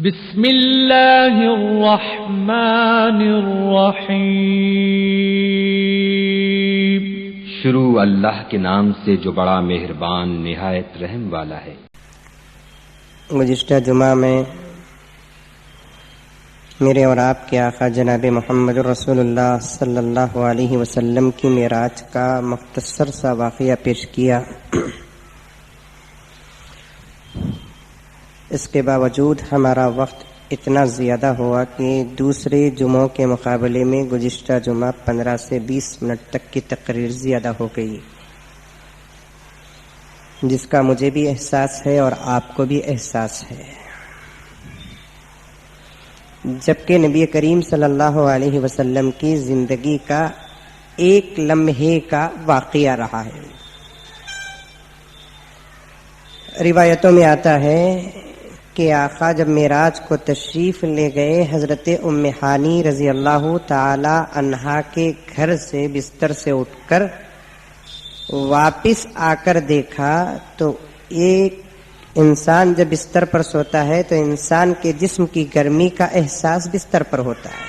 بسم اللہ الرحمن الرحیم۔ شروع اللہ کے نام سے جو بڑا مہربان نہایت رحم والا ہے۔ گزشتہ جمعہ میں میرے اور آپ کے آقا جناب محمد رسول اللہ صلی اللہ علیہ وسلم کی معراج کا مختصر سا واقعہ پیش کیا۔ اس کے باوجود ہمارا وقت اتنا زیادہ ہوا کہ دوسرے جمعوں کے مقابلے میں گزشتہ جمعہ 15 سے 20 منٹ تک کی تقریر زیادہ ہو گئی، جس کا مجھے بھی احساس ہے اور آپ کو بھی احساس ہے، جبکہ نبی کریم صلی اللہ علیہ وسلم کی زندگی کا ایک لمحے کا واقعہ رہا ہے۔ روایتوں میں آتا ہے کہ آقا جب معراج کو تشریف لے گئے، حضرت ام ہانی رضی اللہ تعالی عنہا کے گھر سے بستر سے اٹھ کر واپس آ کر دیکھا تو ایک انسان جب بستر پر سوتا ہے تو انسان کے جسم کی گرمی کا احساس بستر پر ہوتا ہے۔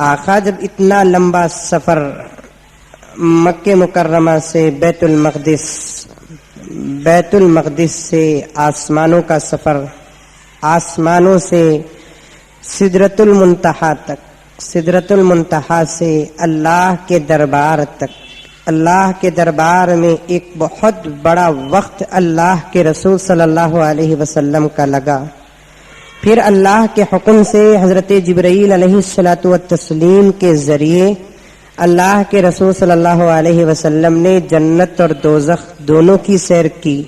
آقا جب اتنا لمبا سفر مکہ مکرمہ سے بیت المقدس سے آسمانوں کا سفر، آسمانوں سے سدرۃ المنتہا تک، سدرۃ المنتہا سے اللہ کے دربار تک، اللہ کے دربار میں ایک بہت بڑا وقت اللہ کے رسول صلی اللہ علیہ وسلم کا لگا۔ پھر اللہ کے حکم سے حضرت جبرائیل علیہ الصلاۃ والتسلیم کے ذریعے اللہ کے رسول صلی اللہ علیہ وسلم نے جنت اور دوزخ دونوں کی سیر کی۔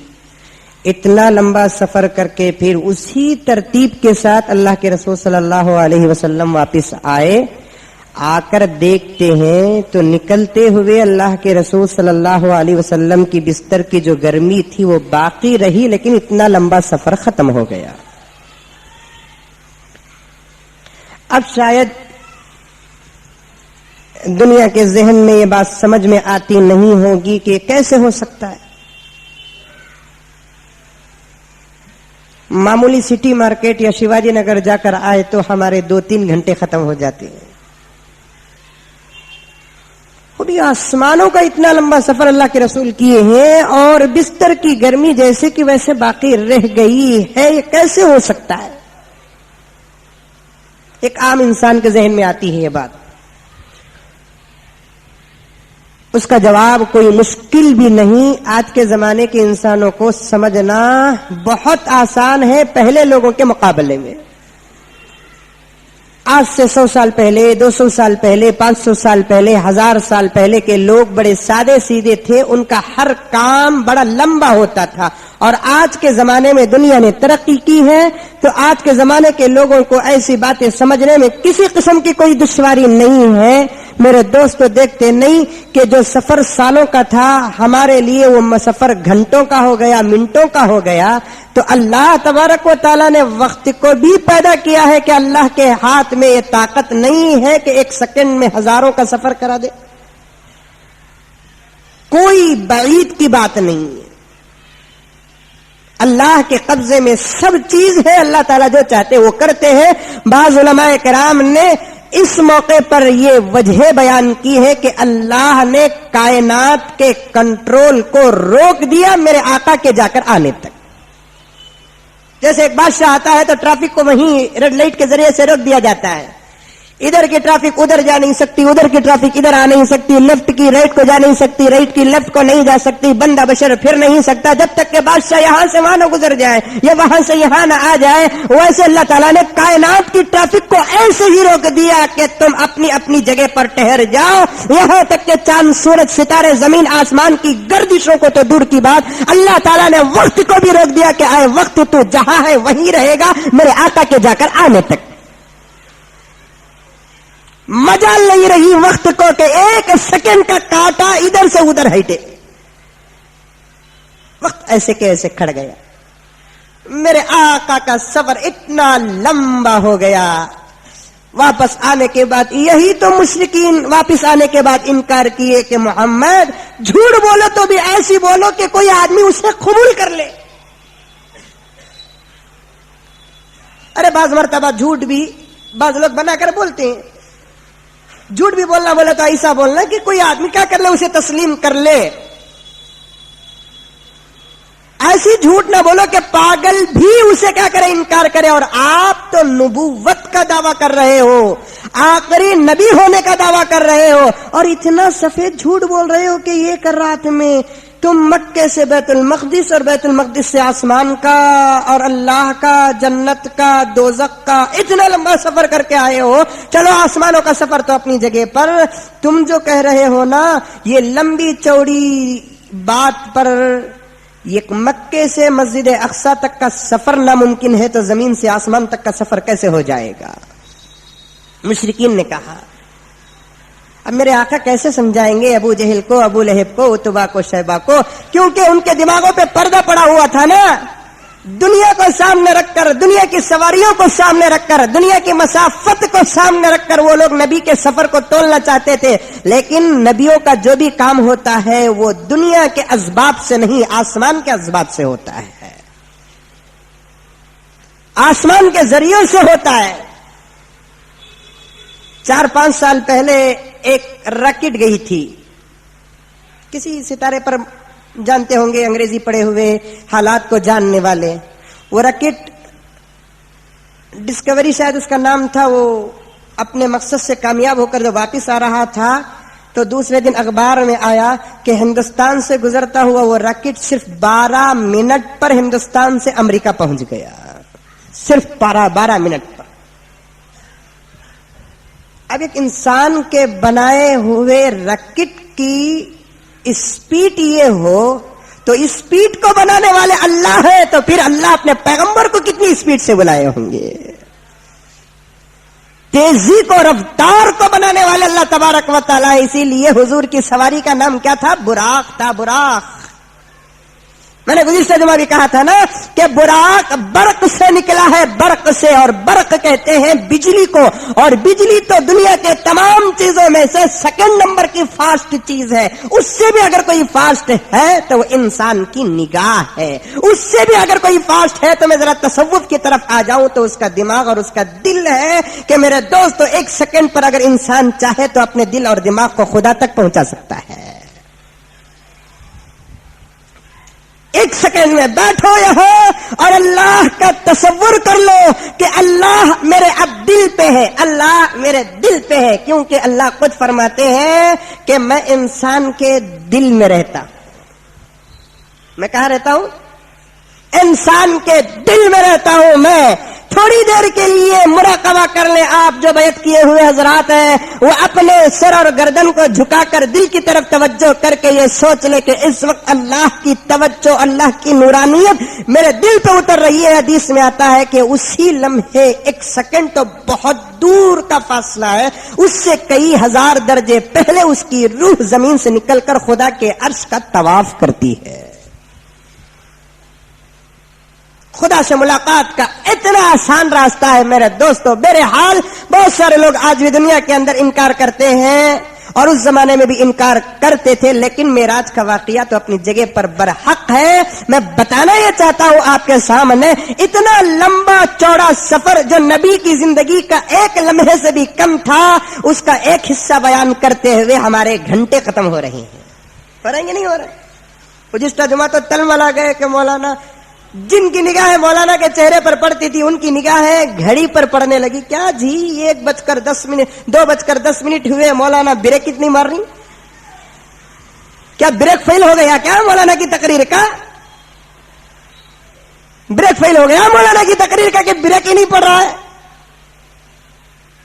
اتنا لمبا سفر کر کے پھر اسی ترتیب کے ساتھ اللہ کے رسول صلی اللہ علیہ وسلم واپس آئے۔ آ کر دیکھتے ہیں تو نکلتے ہوئے اللہ کے رسول صلی اللہ علیہ وسلم کی بستر کی جو گرمی تھی وہ باقی رہی، لیکن اتنا لمبا سفر ختم ہو گیا۔ اب شاید دنیا کے ذہن میں یہ بات سمجھ میں آتی نہیں ہوگی کہ کیسے ہو سکتا ہے۔ معمولی سٹی مارکیٹ یا شیواجی نگر جا کر آئے تو ہمارے 2-3 گھنٹے ختم ہو جاتے ہیں، اور یہ آسمانوں کا اتنا لمبا سفر اللہ کے رسول کیے ہیں اور بستر کی گرمی جیسے کہ ویسے باقی رہ گئی ہے، یہ کیسے ہو سکتا ہے؟ ایک عام انسان کے ذہن میں آتی ہے یہ بات۔ اس کا جواب کوئی مشکل بھی نہیں، آج کے زمانے کے انسانوں کو سمجھنا بہت آسان ہے پہلے لوگوں کے مقابلے میں۔ آج سے 100 سال پہلے، 200 سال پہلے، 500 سال پہلے، 1000 سال پہلے کے لوگ بڑے سادے سیدھے تھے، ان کا ہر کام بڑا لمبا ہوتا تھا۔ اور آج کے زمانے میں دنیا نے ترقی کی ہے تو آج کے زمانے کے لوگوں کو ایسی باتیں سمجھنے میں کسی قسم کی کوئی دشواری نہیں ہے۔ میرے دوستو دیکھتے نہیں کہ جو سفر سالوں کا تھا ہمارے لیے وہ سفر گھنٹوں کا ہو گیا، منٹوں کا ہو گیا۔ تو اللہ تبارک و تعالیٰ نے وقت کو بھی پیدا کیا ہے کہ اللہ کے ہاتھ میں یہ طاقت نہیں ہے کہ 1 سیکنڈ میں ہزاروں کا سفر کرا دے۔ کوئی بعید کی بات نہیں ہے، اللہ کے قبضے میں سب چیز ہے، اللہ تعالیٰ جو چاہتے وہ کرتے ہیں۔ بعض علماء کرام نے اس موقع پر یہ وجہ بیان کی ہے کہ اللہ نے کائنات کے کنٹرول کو روک دیا میرے آقا کے جا کر آنے تک۔ جیسے ایک بادشاہ آتا ہے تو ٹریفک کو وہیں ریڈ لائٹ کے ذریعے سے روک دیا جاتا ہے، ادھر کی ٹریفک ادھر جا نہیں سکتی، ادھر کی ٹریفک ادھر آ نہیں سکتی، لیفٹ کی رائٹ کو جا نہیں سکتی، رائٹ کی لیفٹ کو نہیں جا سکتی، بندہ بشر پھر نہیں سکتا جب تک کہ بادشاہ یہاں سے وہاں نہ گزر جائے یا وہاں سے یہاں نہ آ جائے۔ ویسے اللہ تعالیٰ نے کائنات کی ٹریفک کو ایسے ہی روک دیا کہ تم اپنی اپنی جگہ پر ٹھہر جاؤ، یہاں تک کہ چاند سورج ستارے زمین آسمان کی گردشوں کو تو دور کی بات، اللہ تعالیٰ نے وقت کو بھی روک دیا کہ آئے وقت تو جہاں ہے وہیں رہے گا میرے آقا کے جا کر آنے تک۔ مجال نہیں رہی وقت کو کہ 1 سیکنڈ کا کانٹا ادھر سے ادھر ہٹے، وقت ایسے کہ ایسے کھڑ گیا۔ میرے آقا کا سفر اتنا لمبا ہو گیا، واپس آنے کے بعد یہی تو مشرکین واپس آنے کے بعد انکار کیے کہ محمد جھوٹ بولو تو بھی ایسی بولو کہ کوئی آدمی اسے قبول کر لے۔ ارے بعض مرتبہ جھوٹ بھی بعض لوگ بنا کر بولتے ہیں. جھوٹ بھی بولنا بولے تو ایسا بولنا کہ کوئی آدمی کیا کر لے اسے تسلیم کر لے. ایسی جھوٹ نہ بولو کہ پاگل بھی اسے کیا کرے, انکار کرے. اور آپ تو نبوت کا دعویٰ کر رہے ہو, آخری نبی ہونے کا دعویٰ کر رہے ہو, اور اتنا سفید جھوٹ بول رہے ہو کہ یہ کر رات میں تم مکے سے بیت المقدس اور بیت المقدس سے آسمان کا اور اللہ کا, جنت کا, دوزخ کا اتنا لمبا سفر کر کے آئے ہو. چلو آسمانوں کا سفر تو اپنی جگہ پر, تم جو کہہ رہے ہو نا یہ لمبی چوڑی بات پر یہ مکے سے مسجد اقصی تک کا سفر ناممکن ہے تو زمین سے آسمان تک کا سفر کیسے ہو جائے گا؟ مشرکین نے کہا. اب میرے آقا کیسے سمجھائیں گے ابو جہل کو, ابو لہب کو, اتبا کو, شیبہ کو, کیونکہ ان کے دماغوں پہ پردہ پڑا ہوا تھا نا. دنیا کو سامنے رکھ کر, دنیا کی سواریوں کو سامنے رکھ کر, دنیا کی مسافت کو سامنے رکھ کر وہ لوگ نبی کے سفر کو تولنا چاہتے تھے. لیکن نبیوں کا جو بھی کام ہوتا ہے وہ دنیا کے اسباب سے نہیں, آسمان کے اسباب سے ہوتا ہے, آسمان کے ذریعوں سے ہوتا ہے. 4-5 سال پہلے ایک راکٹ گئی تھی کسی ستارے پر, جانتے ہوں گے انگریزی پڑھے ہوئے, حالات کو جاننے والے. وہ راکٹ ڈسکوری شاید اس کا نام تھا. وہ اپنے مقصد سے کامیاب ہو کر جو واپس آ رہا تھا تو دوسرے دن اخبار میں آیا کہ ہندوستان سے گزرتا ہوا وہ راکٹ صرف 12 منٹ پر ہندوستان سے امریکہ پہنچ گیا. صرف 12 منٹ پر. اب ایک انسان کے بنائے ہوئے راکٹ کی اسپیڈ یہ ہو تو اسپیڈ کو بنانے والے اللہ ہے, تو پھر اللہ اپنے پیغمبر کو کتنی اسپیڈ سے بلائے ہوں گے. تیزی کو, رفتار کو بنانے والے اللہ تبارک و تعالی. اسی لیے حضور کی سواری کا نام کیا تھا؟ براق تھا. براق, میں نے گزشتہ جمعہ بھی کہا تھا نا کہ براق برق سے نکلا ہے, برق سے. اور برق کہتے ہیں بجلی کو, اور بجلی تو دنیا کے تمام چیزوں میں سے سیکنڈ نمبر کی فاسٹ چیز ہے. اس سے بھی اگر کوئی فاسٹ ہے تو وہ انسان کی نگاہ ہے. اس سے بھی اگر کوئی فاسٹ ہے تو میں ذرا تصوف کی طرف آ جاؤں تو اس کا دماغ اور اس کا دل ہے کہ میرے دوستو 1 سیکنڈ پر اگر انسان چاہے تو اپنے دل اور دماغ کو خدا تک پہنچا سکتا ہے. 1 سیکنڈ میں بیٹھو یہاں اور اللہ کا تصور کر لو کہ اللہ میرے اب دل پہ ہے, اللہ میرے دل پہ ہے. کیونکہ اللہ خود فرماتے ہیں کہ میں انسان کے دل میں رہتا. میں کہاں رہتا ہوں؟ انسان کے دل میں رہتا ہوں. میں تھوڑی دیر کے لیے مراقبہ کر لیں. آپ جو بیعت کیے ہوئے حضرات ہیں وہ اپنے سر اور گردن کو جھکا کر دل کی طرف توجہ کر کے یہ سوچ لے کہ اس وقت اللہ کی توجہ, اللہ کی نورانیت میرے دل پہ اتر رہی ہے. حدیث میں آتا ہے کہ اسی لمحے 1 سیکنڈ تو بہت دور کا فاصلہ ہے, اس سے کئی ہزار درجے پہلے اس کی روح زمین سے نکل کر خدا کے عرش کا طواف کرتی ہے. خدا سے ملاقات کا اتنا آسان راستہ ہے میرے دوستو. بہرحال بہت سارے لوگ آج بھی دنیا کے اندر انکار کرتے ہیں اور اس زمانے میں بھی انکار کرتے تھے, لیکن معراج کا واقعہ تو اپنی جگہ پر برحق ہے. میں بتانا یہ چاہتا ہوں آپ کے سامنے, اتنا لمبا چوڑا سفر جو نبی کی زندگی کا 1 لمحے سے بھی کم تھا, اس کا ایک حصہ بیان کرتے ہوئے ہمارے گھنٹے ختم ہو رہے ہیں. ہو رہے ہیں کہ نہیں ہو رہے؟ گزشتہ جمعہ تو تلملا گئے کہ مولانا جن کی نگاہیں مولانا کے چہرے پر پڑتی تھی ان کی نگاہیں گھڑی پر پڑنے لگی. کیا جی 2:10 ہوئے, مولانا بریک کتنی مار رہی؟ کیا بریک فیل ہو گیا کیا مولانا کی تقریر کا؟ بریک فیل ہو گیا مولانا کی تقریر کا کہ بریک ہی نہیں پڑ رہا ہے؟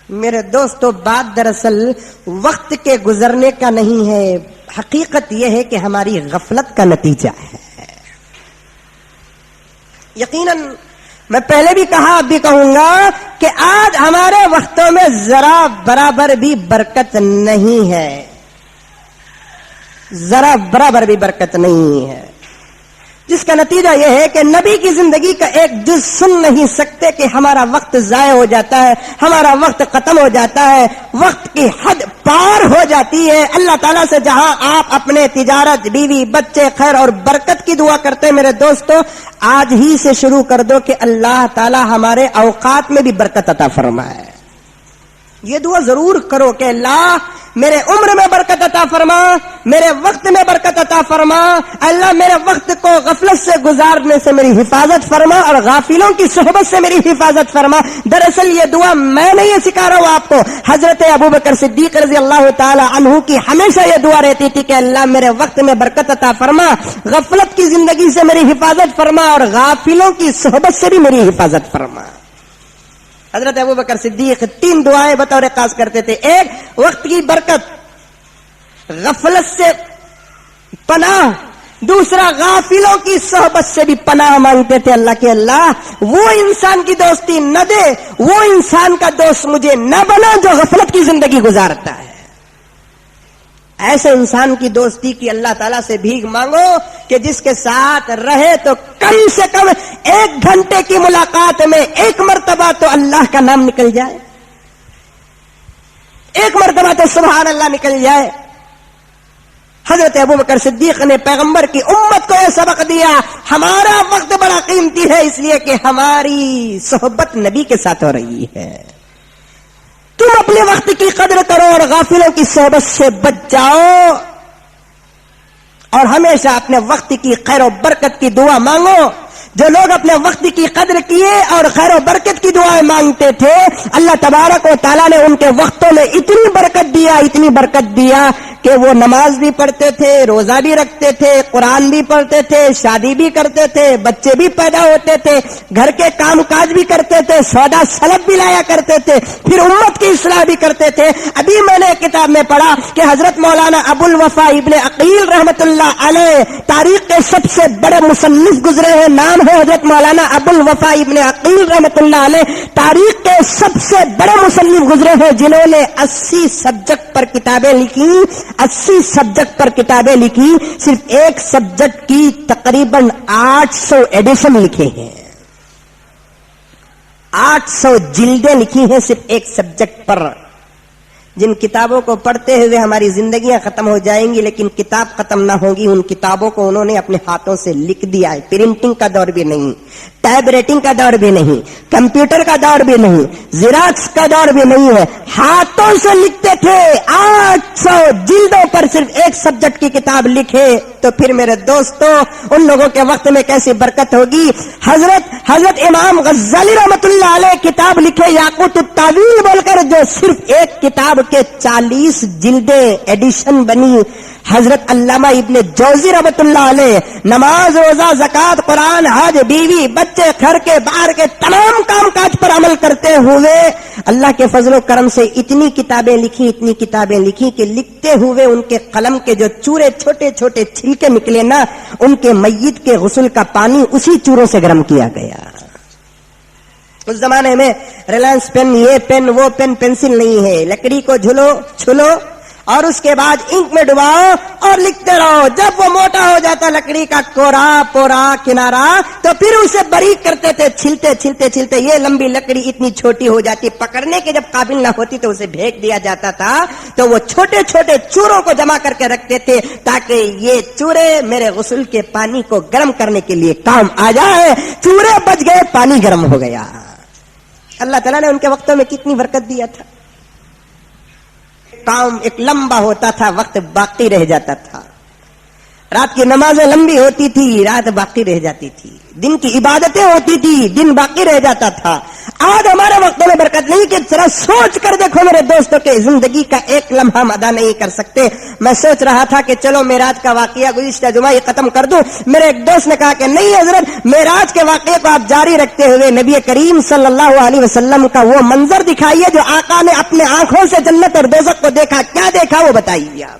میرے دوستو بات دراصل وقت کے گزرنے کا نہیں ہے, حقیقت یہ ہے کہ ہماری غفلت کا نتیجہ ہے. یقیناً میں پہلے بھی کہا, اب بھی کہوں گا کہ آج ہمارے وقتوں میں ذرا برابر بھی برکت نہیں ہے, ذرا برابر بھی برکت نہیں ہے, جس کا نتیجہ یہ ہے کہ نبی کی زندگی کا ایک جز سن نہیں سکتے. سکتے کہ ہمارا وقت ضائع ہو جاتا ہے, ہمارا وقت ختم ہو جاتا ہے, وقت کی حد پار ہو جاتی ہے. اللہ تعالیٰ سے جہاں آپ اپنے تجارت, بیوی, بچے, خیر اور برکت کی دعا کرتے ہیں میرے دوستو, آج ہی سے شروع کر دو کہ اللہ تعالیٰ ہمارے اوقات میں بھی برکت عطا فرمائے. یہ دعا ضرور کرو کہ اللہ میرے عمر میں برکت عطا فرما, میرے وقت میں برکت عطا فرما. اللہ میرے وقت کو غفلت سے گزارنے سے میری حفاظت فرما اور غافلوں کی صحبت سے میری حفاظت فرما. دراصل یہ دعا میں نہیں سکھا رہا ہوں آپ کو, حضرت ابوبکر صدیق رضی اللہ تعالی عنہ کی ہمیشہ یہ دعا رہتی تھی کہ اللہ میرے وقت میں برکت عطا فرما, غفلت کی زندگی سے میری حفاظت فرما اور غافلوں کی صحبت سے بھی میری حفاظت فرما. حضرت ابوبکر صدیق 3 دعائیں بطور خاص کرتے تھے. ایک, وقت کی برکت, غفلت سے پناہ. دوسرا, غافلوں کی صحبت سے بھی پناہ مانگتے تھے. اللہ کے اللہ وہ انسان کی دوستی نہ دے, وہ انسان کا دوست مجھے نہ بنا جو غفلت کی زندگی گزارتا ہے. ایسے انسان کی دوستی کی اللہ تعالیٰ سے بھیک مانگو کہ جس کے ساتھ رہے تو کم سے کم 1 گھنٹے کی ملاقات میں 1 مرتبہ تو اللہ کا نام نکل جائے, 1 مرتبہ تو سبحان اللہ نکل جائے. حضرت ابوبکر صدیق نے پیغمبر کی امت کو یہ سبق دیا, ہمارا وقت بڑا قیمتی ہے اس لیے کہ ہماری صحبت نبی کے ساتھ ہو رہی ہے. تم اپنے وقت کی قدر کرو اور غافلوں کی صحبت سے بچ جاؤ, اور ہمیشہ اپنے وقت کی خیر و برکت کی دعا مانگو. جو لوگ اپنے وقت کی قدر کیے اور خیر و برکت کی دعائیں مانگتے تھے, اللہ تبارک و تعالیٰ نے ان کے وقتوں میں اتنی برکت دیا کہ وہ نماز بھی پڑھتے تھے, روزہ بھی رکھتے تھے, قرآن بھی پڑھتے تھے, شادی بھی کرتے تھے, بچے بھی پیدا ہوتے تھے, گھر کے کام کاج بھی کرتے تھے, سودا سلب بھی لایا کرتے تھے, پھر امت کی اصلاح بھی کرتے تھے. ابھی میں نے کتاب میں پڑھا کہ حضرت مولانا ابو الوفا ابن عقیل رحمت اللہ علیہ تاریخ کے سب سے بڑے مصنف گزرے ہیں. نام ہے حضرت مولانا ابو الوفا ابن عقیل رحمت اللہ علیہ, تاریخ کے سب سے بڑے مصنف گزرے ہیں جنہوں نے 80 سبجیکٹ پر کتابیں لکھی. 80 سبجیکٹ پر کتابیں لکھی, صرف ایک سبجیکٹ کی تقریباً 800 ایڈیشن لکھے ہیں, 800 جلدیں لکھی ہیں صرف ایک سبجیکٹ پر. جن کتابوں کو پڑھتے ہوئے ہماری زندگیاں ختم ہو جائیں گی لیکن کتاب ختم نہ ہوگی. ان کتابوں کو انہوں نے اپنے ہاتھوں سے لکھ دیا ہے. پرنٹنگ کا دور بھی نہیں, ٹائپ رائٹنگ کا دور بھی نہیں, کمپیوٹر کا دور بھی نہیں, زیراکس کا دور بھی نہیں ہے, ہاتھوں سے لکھتے تھے. 800 جلدوں پر صرف ایک سبجیکٹ کی کتاب لکھے تو پھر میرے دوستو ان لوگوں کے وقت میں کیسی برکت ہوگی. حضرت امام غزالی رحمت اللہ علیہ کتاب لکھے یاقوت التاویل بول کر, جو صرف ایک کتاب کے 40 جلدیں ایڈیشن بنی. حضرت علامہ ابن جوزی رحمت اللہ علیہ نماز, روزہ, زکات, قرآن, حج, بیوی, بچے, گھر کے باہر کے تمام کام کاج پر عمل کرتے ہوئے اللہ کے فضل و کرم سے اتنی کتابیں لکھی کہ لکھتے ہوئے ان کے قلم کے جو چورے چھوٹے چھوٹے چھلکے نکلے نا, ان کے میت کے غسل کا پانی اسی چوروں سے گرم کیا گیا. اس زمانے میں ریلائنس پین, یہ پین, وہ پین, پینسل نہیں ہے. لکڑی کو چھلو اور اس کے بعد انک میں ڈباؤ اور لکھتے رہو. جب وہ موٹا ہو جاتا لکڑی کا کورا پورا کنارا تو پھر اسے باریک کرتے تھے, چھلتے یہ لمبی لکڑی اتنی چھوٹی ہو جاتی, پکڑنے کے جب قابل نہ ہوتی تو اسے پھینک دیا جاتا تھا. تو وہ چھوٹے چھوٹے چوروں کو جمع کر کے رکھتے تھے تاکہ یہ چورے میرے غسل کے پانی کو گرم کرنے کے لیے کام آ جائے. چورے بچ گئے, پانی گرم ہو گیا. اللہ تعالیٰ نے ان کے وقتوں میں کتنی برکت دیا تھا. کام ایک لمبا ہوتا تھا, وقت باقی رہ جاتا تھا. رات کی نمازیں لمبی ہوتی تھی, رات باقی رہ جاتی تھی. دن کی عبادتیں ہوتی تھی, دن باقی رہ جاتا تھا. آج ہمارے وقت میں برکت نہیں کہ ذرا سوچ کر دیکھو میرے دوستوں کے زندگی کا ایک لمحہ ہم ادا نہیں کر سکتے. میں سوچ رہا تھا کہ چلو معراج کا واقعہ گزشتہ جمعہ یہ ختم کر دوں. میرے ایک دوست نے کہا کہ نہیں حضرت, معراج کے واقعے کو آپ جاری رکھتے ہوئے نبی کریم صلی اللہ علیہ وسلم کا وہ منظر دکھائیے جو آقا نے اپنے آنکھوں سے جنت اور دوزخ کو دیکھا. کیا دیکھا وہ بتائیے آپ.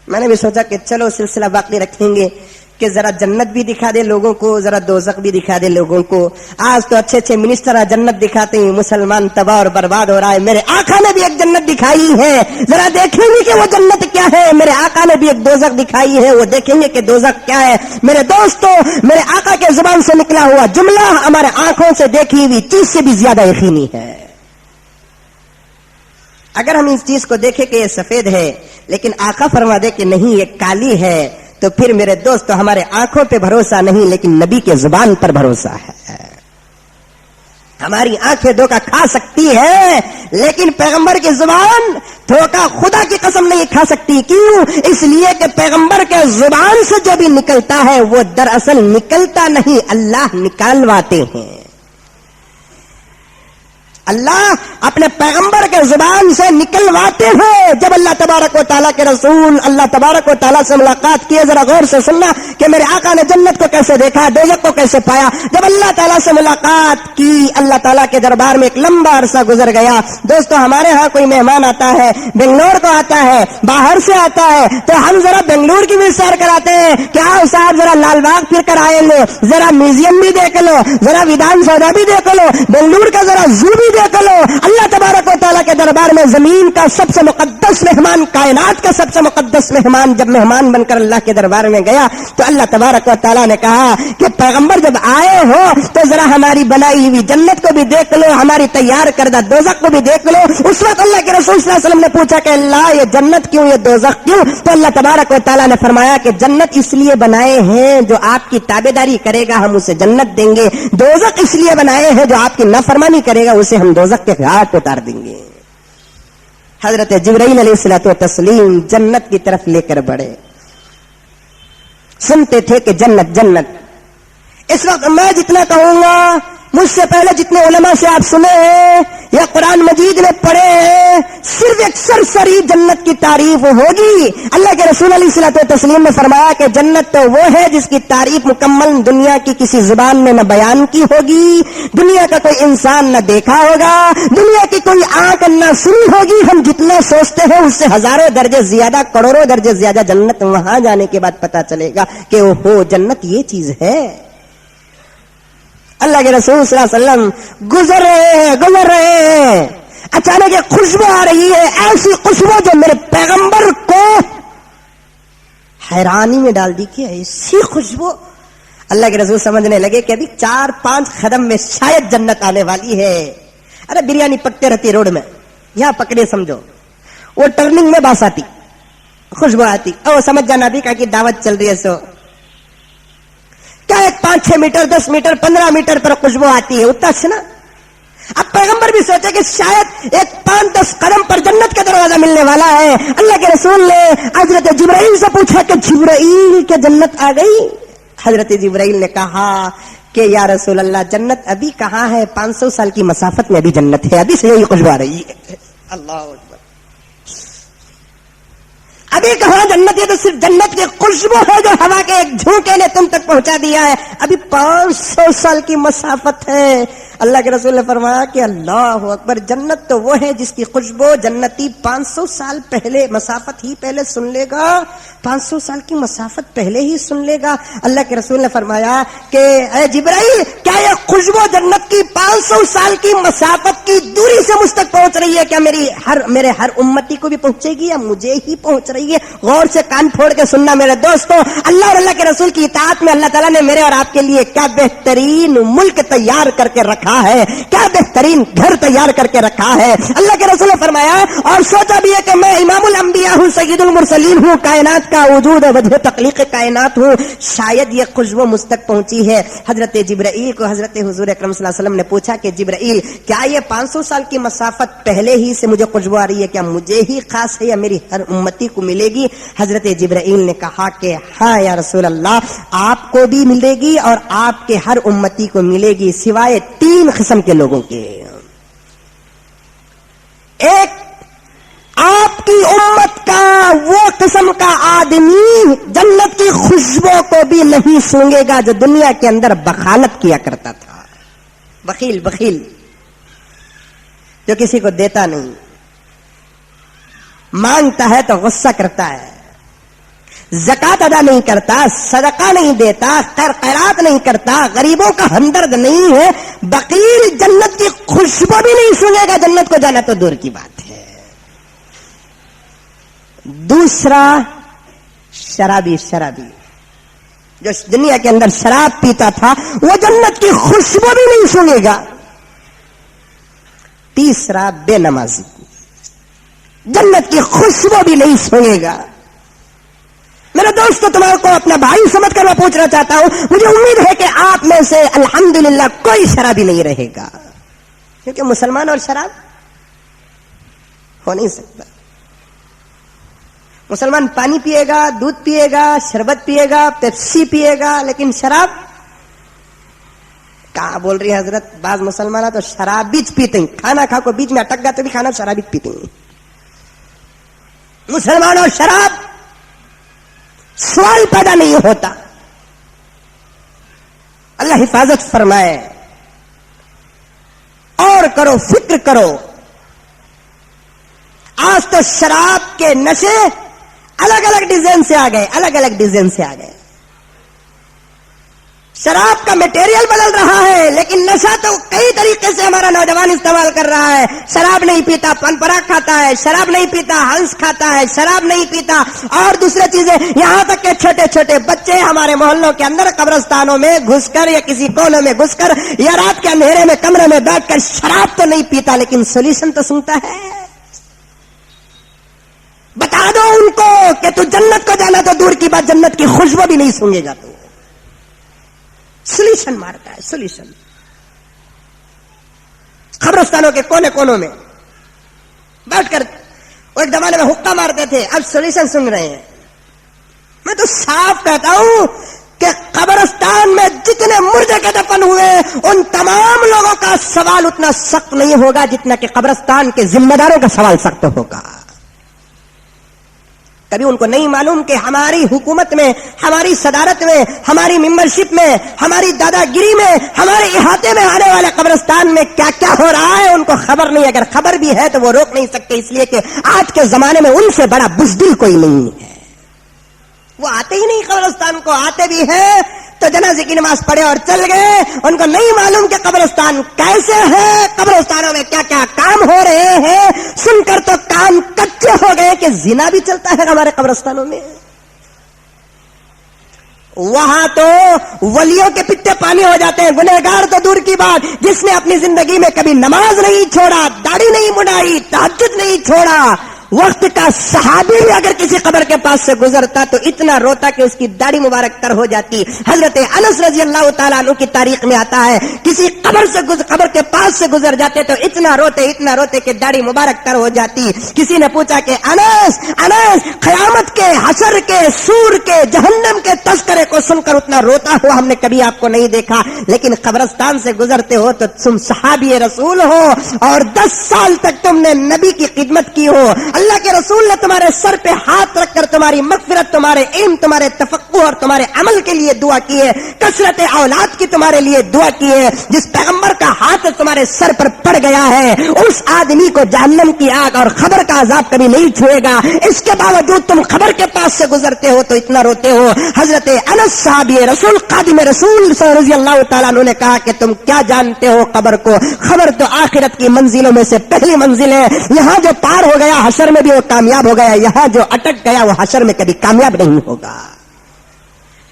میں نے بھی سوچا کہ چلو سلسلہ باقی رکھیں گے. کہ ذرا جنت بھی دکھا دے لوگوں کو, ذرا دوزخ بھی دکھا دے لوگوں کو. آج تو اچھے اچھے منسٹر جنت دکھاتے ہیں, مسلمان تباہ اور برباد ہو رہا ہے. میرے آقا نے بھی ایک جنت دکھائی ہے, ذرا دیکھیں گے کہ وہ جنت کیا ہے. میرے آقا نے بھی ایک دوزخ دکھائی ہے, وہ دیکھیں گے کہ دوزخ کیا ہے. میرے دوستو, میرے آقا کے زبان سے نکلا ہوا جملہ ہمارے آنکھوں سے دیکھی ہوئی چیز سے بھی زیادہ یقینی ہے. اگر ہم اس چیز کو دیکھیں کہ یہ سفید ہے لیکن آقا فرما دے کہ نہیں یہ کالی ہے, تو پھر میرے دوستو ہمارے آنکھوں پہ بھروسہ نہیں لیکن نبی کے زبان پر بھروسہ ہے. ہماری آنکھیں دھوکہ کھا سکتی ہے لیکن پیغمبر کی زبان دھوکہ خدا کی قسم نہیں کھا سکتی. کیوں؟ اس لیے کہ پیغمبر کے زبان سے جو بھی نکلتا ہے وہ دراصل نکلتا نہیں, اللہ نکالواتے ہیں. اللہ اپنے پیغمبر کے زبان سے نکلواتے ہیں. جب اللہ تبارک و تعالیٰ کے رسول اللہ تبارک و تعالیٰ سے ملاقات کیے, ذرا غور سے سننا کہ میرے آقا نے جنت کو کیسے دیکھا, دوزخ کو کیسے پایا. جب اللہ تعالیٰ سے ملاقات کی, اللہ تعالیٰ کے دربار میں ایک لمبا عرصہ گزر گیا. دوستو ہمارے ہاں کوئی مہمان آتا ہے, بنگلور کو آتا ہے, باہر سے آتا ہے, تو ہم ذرا بنگلور کی بھی سیر کراتے ہیں کہ آؤ صاحب ذرا لال باغ پھر کر آئے لو, ذرا میوزیم بھی دیکھ لو, ذرا ویدان سودا بھی دیکھ لو, بنگلور کا ذرا زو بھی دیکھ لو. اللہ تبارک و تعالیٰ کے دربار میں زمین کا سب سے مقدس مہمان, کائنات کا سب سے مقدس مہمان جب مہمان بن کر اللہ کے دربار میں گیا تو اللہ تبارک و تعالیٰ نے کہا کہ پیغمبر جب آئے ہو تو ذرا ہماری بنائی ہوئی جنت کو بھی دیکھ لو, ہماری تیار کردہ دوزخ کو بھی دیکھ لو. اس وقت اللہ کے رسول صلی اللہ علیہ وسلم نے پوچھا کہ اللہ یہ جنت کیوں, یہ دوزخ کیوں؟ تو اللہ تبارک و تعالیٰ نے فرمایا کہ جنت اس لیے بنائے ہیں جو آپ کی تابعداری کرے گا ہم اسے جنت دیں گے, دوزخ اس لیے بنائے ہیں جو آپ کی نافرمانی کرے گا اسے ہم دوزخ کے گھاٹ اتار دیں گے. حضرت جبرائیل علیہ الصلوۃ والتسلیم جنت کی طرف لے کر بڑھے. سنتے تھے کہ جنت جنت. اس وقت میں جتنا کہوں گا مجھ سے پہلے جتنے علماء سے آپ سنے ہیں یا قرآن مجید میں پڑھے ہیں, صرف ایک سرسری جنت کی تعریف ہوگی. اللہ کے رسول علیہ الصلوۃ والتسلیم نے فرمایا کہ جنت تو وہ ہے جس کی تعریف مکمل دنیا کی کسی زبان میں نہ بیان کی ہوگی, دنیا کا کوئی انسان نہ دیکھا ہوگا, دنیا کی کوئی آنکھ نہ سنی ہوگی. ہم جتنا سوچتے ہیں اس سے ہزاروں درجے زیادہ, کروڑوں درجے زیادہ جنت وہاں جانے کے بعد پتا چلے گا کہ اوہو جنت یہ چیز ہے. اللہ کے رسول صلی اللہ علیہ وسلم گزر رہے ہیں, اچانک ایک خوشبو آ رہی ہے, ایسی خوشبو جو میرے پیغمبر کو حیرانی میں ڈال دی. کہ ایسی خوشبو. اللہ کے رسول سمجھنے لگے کہ ابھی 4-5 قدم میں شاید جنت آنے والی ہے. ارے بریانی پکتے رہتی روڈ میں, یہاں پکڑے سمجھو, وہ ٹرننگ میں باس آتی, خوشبو آتی, او سمجھ جانا بھی کہ دعوت چل رہی ہے. سو کیا ایک 5-6 میٹر 10 میٹر 15 میٹر پر خوشبو آتی ہے, اتنا اچھا. اب پیغمبر بھی سوچے کہ شاید ایک 5-10 قدم پر جنت کا دروازہ ملنے والا ہے. اللہ کے رسول نے حضرت جبرائیل سے پوچھا کہ جبرائیل کیا جنت آ گئی؟ حضرت جبرائیل نے کہا کہ یا رسول اللہ جنت ابھی کہاں ہے, 500 سال کی مسافت میں ابھی جنت ہے, ابھی سے یہی خوشبو آ رہی ہے. اللہ اکبر. ابھی کہاں جنت ہے, تو صرف جنت کی خوشبو ہے جو ہوا کے ایک جھونکے نے تم تک پہنچا دیا ہے. ابھی 500 سال کی مسافت ہے. اللہ کے رسول نے فرمایا کہ اللہ اکبر, جنت تو وہ ہے جس کی خوشبو جنتی 500 سال پہلے مسافت ہی پہلے سن لے گا, 500 سال کی مسافت پہلے ہی سن لے گا. اللہ کے رسول نے فرمایا کہ اے جبرائیل کیا یہ خوشبو جنت کی 500 سال کی مسافت کی دوری سے مجھ تک پہنچ رہی ہے, کیا میرے ہر امتی کو بھی پہنچے گی یا مجھے ہی پہنچ رہی ہے؟ غور سے کان پھوڑ کے سننا میرے دوستوں. اللہ اور اللہ کے رسول کی اطاعت میں اللہ تعالیٰ نے میرے اور آپ کے لیے کیا بہترین ملک تیار کر کے رکھا ہے, کیا بہترین گھر تیار کر کے رکھا ہے. اللہ کے رسول نے فرمایا اور سوچا بھی ہے کہ میں امام الانبیاء ہوں, سید المرسلین ہوں, کائنات کا وجود وجہ تخلیق کائنات ہوں, شاید یہ خوشبو مجھ تک پہنچی ہے. حضرت جبرائیل کو حضرت حضور اکرم صلی اللہ علیہ وسلم نے پوچھا کہ جبرائیل کیا یہ 500 سال کی مسافت پہلے ہی سے مجھے خوشبو آ رہی ہے, کیا مجھے ہی خاص ہے یا میری ہر امتی کو ملے گی؟ حضرت جبرائیل نے کہا کہ ہاں یا رسول اللہ, آپ کو بھی ملے گی اور آپ کے ہر امتی کو ملے گی سوائے 3 قسم کے لوگوں کے. ایک آپ کی امت کا وہ قسم کا آدمی جنت کی خوشبو کو بھی نہیں سونگے گا جو دنیا کے اندر بخالت کیا کرتا تھا. بخیل جو کسی کو دیتا نہیں, مانگتا ہے تو غصہ کرتا ہے, زکات ادا نہیں کرتا، صدقہ نہیں دیتا، خیر خیرات نہیں کرتا، غریبوں کا ہمدرد نہیں ہے، بخیل جنت کی خوشبو بھی نہیں سنے گا، جنت کو جانا تو دور کی بات ہے۔ دوسرا شرابی جو دنیا کے اندر شراب پیتا تھا وہ جنت کی خوشبو بھی نہیں سنے گا۔ تیسرا بے نمازی جنت کی خوشبو بھی نہیں سنے گا۔ میرے دوستو، تمہارے کو اپنا بھائی سمجھ کر میں پوچھنا چاہتا ہوں، مجھے امید ہے کہ آپ میں سے الحمدللہ کوئی شرابی نہیں رہے گا، کیونکہ مسلمان اور شراب ہو نہیں سکتا۔ مسلمان پانی پیے گا، دودھ پیے گا، شربت پیے گا، پیپسی پیے گا، لیکن شراب کہاں بول رہی ہے حضرت؟ بعض مسلمان تو شراب بھی پیتے ہیں، کھانا کھا کو بیچ میں اٹک گیا تو بھی کھانا شراب پیتے ہیں۔ مسلمان اور شراب سوال پیدا نہیں ہوتا۔ اللہ حفاظت فرمائے۔ اور کرو، فکر کرو، آج تو شراب کے نشے الگ الگ ڈیزائن سے آ گئے، شراب کا میٹیریل بدل رہا ہے، لیکن نشہ تو کئی طریقے سے ہمارا نوجوان استعمال کر رہا ہے۔ شراب نہیں پیتا، پن پراگ کھاتا ہے، شراب نہیں پیتا، ہنس کھاتا ہے، شراب نہیں پیتا اور دوسرے چیزیں، یہاں تک کہ چھوٹے چھوٹے بچے ہمارے محلوں کے اندر قبرستانوں میں گھس کر یا کسی کونے میں گھس کر یا رات کے اندھیرے میں کمرے میں بیٹھ کر شراب تو نہیں پیتا لیکن سولوشن تو سنتا ہے۔ بتا دو ان کو کہ تو جنت کو جانا تو دور کی بات، جنت کی خوشبو بھی نہیں سونگے گا، تو سولوشن مارتا ہے، سولوشن۔ قبرستانوں کے کونے کونوں میں بیٹھ کر وہ ایک زمانے میں حقہ مارتے تھے، اب سولوشن سن رہے ہیں۔ میں تو صاف کہتا ہوں کہ قبرستان میں جتنے مردے کے دفن ہوئے ان تمام لوگوں کا سوال اتنا سخت نہیں ہوگا جتنا کہ قبرستان کے ذمہ داروں کا سوال سخت ہوگا۔ کبھی ان کو نہیں معلوم کہ ہماری حکومت میں، ہماری صدارت میں، ہماری ممبرشپ میں، ہماری دادا گیری میں، ہمارے احاطے میں آنے والے قبرستان میں کیا کیا ہو رہا ہے ان کو خبر نہیں۔ اگر خبر بھی ہے تو وہ روک نہیں سکتے، اس لیے کہ آج کے زمانے میں ان سے بڑا بزدل کوئی نہیں ہے۔ وہ آتے ہی نہیں قبرستان کو، آتے بھی ہیں تو جنازے کی نماز پڑھے اور چل گئے۔ ان کو نہیں معلوم کہ قبرستان کیسے ہے، قبرستانوں میں کیا کیا کام ہو رہے ہیں۔ سن کر تو کام کچے ہو گئے کہ زنا بھی چلتا ہے ہمارے قبرستانوں میں۔ وہاں تو ولیوں کے پتے پانی ہو جاتے ہیں، گنہگار تو دور کی بات، جس نے اپنی زندگی میں کبھی نماز نہیں چھوڑا، داڑھی نہیں مڈائی، تہجد نہیں چھوڑا، وقت کا صحابی بھی اگر کسی قبر کے پاس سے گزرتا تو اتنا روتا کہ اس کی داڑھی مبارک تر ہو جاتی۔ حضرت انس رضی اللہ تعالیٰ عنہ کی تاریخ میں آتا ہے، کسی قبر کے پاس سے گزر جاتے تو اتنا روتے کہ داڑھی مبارک تر ہو جاتی۔ کسی نے پوچھا کہ انس قیامت کے، حشر کے، سور کے، جہنم کے تذکرے کو سن کر اتنا روتا ہوا ہم نے کبھی آپ کو نہیں دیکھا، لیکن قبرستان سے گزرتے ہو تو تم صحابی رسول ہو اور 10 سال تک تم نے نبی کی خدمت کی ہو۔ اللہ کے رسول نے تمہارے سر پہ ہاتھ رکھ کر تمہاری مغفرت، تمہارے علم، تمہارے تفقہ اور تمہارے عمل کے لیے دعا کی ہے، کثرت اولاد کی تمہارے لیے دعا کی ہے۔ جس پیغمبر کا ہاتھ تمہارے سر پر پڑ گیا ہے اس آدمی کو جہنم کی آگ اور خبر کا عذاب کبھی نہیں چھوئے گا، اس کے باوجود تم خبر کے پاس سے گزرتے ہو تو اتنا روتے ہو۔ حضرت انس صحابی رسول خادم رسول رضی اللہ تعالیٰ عنہ نے کہا کہ تم کیا جانتے ہو قبر کو؟ خبر تو آخرت کی منزلوں میں سے پہلی منزل ہے، یہاں جو پار ہو گیا حشر میں بھی وہ کامیاب ہو گیا، یہاں جو اٹک گیا وہ حشر میں کبھی کامیاب نہیں ہوگا۔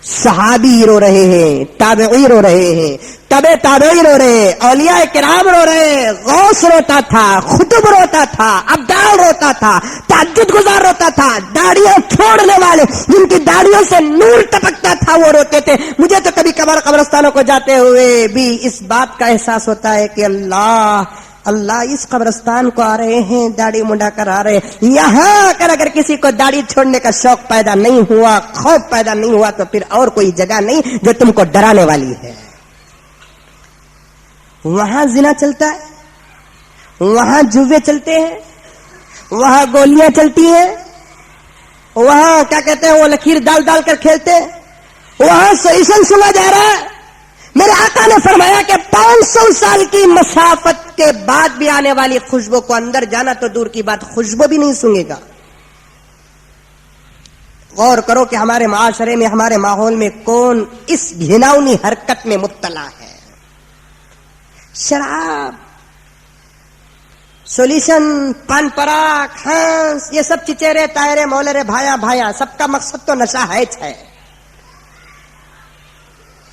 صحابی رو رہے ہیں، تابعی رو رہے ہیں، تابعی رو رہے، اولیاء کرام رو رہے، غوث روتا تھا، خطب روتا تھا، ابدال روتا تھا، تہجد گزار روتا تھا، داڑیاں چھوڑنے والے جن کی داڑیوں سے نور ٹپکتا تھا وہ روتے تھے۔ مجھے تو کبھی قبرستانوں کو جاتے ہوئے بھی اس بات کا احساس ہوتا ہے کہ اللہ اس قبرستان کو آ رہے ہیں، داڑھی منڈا کر آ رہے ہیں، یہاں اگر کسی کو داڑھی چھوڑنے کا شوق پیدا نہیں ہوا، خوف پیدا نہیں ہوا تو پھر اور کوئی جگہ نہیں جو تم کو ڈرانے والی ہے۔ وہاں زنا چلتا ہے، وہاں جوے چلتے ہیں، وہاں گولیاں چلتی ہیں، وہاں کیا کہتے ہیں وہ لکیر ڈال کر کھیلتے ہیں، وہاں سیشن سنا جا رہا ہے۔ میرے آقا نے فرمایا کہ 500 سال کی مسافت کے بعد بھی آنے والی خوشبو کو اندر جانا تو دور کی بات، خوشبو بھی نہیں سنگے گا۔ غور کرو کہ ہمارے معاشرے میں ہمارے ماحول میں کون اس گھناؤنی حرکت میں مبتلا ہے. شراب، سولیوشن، پان پراگ، ہنس، یہ سب چچیرے تائرے مولرے بھایا بھایا، سب کا مقصد تو نشہ ہے.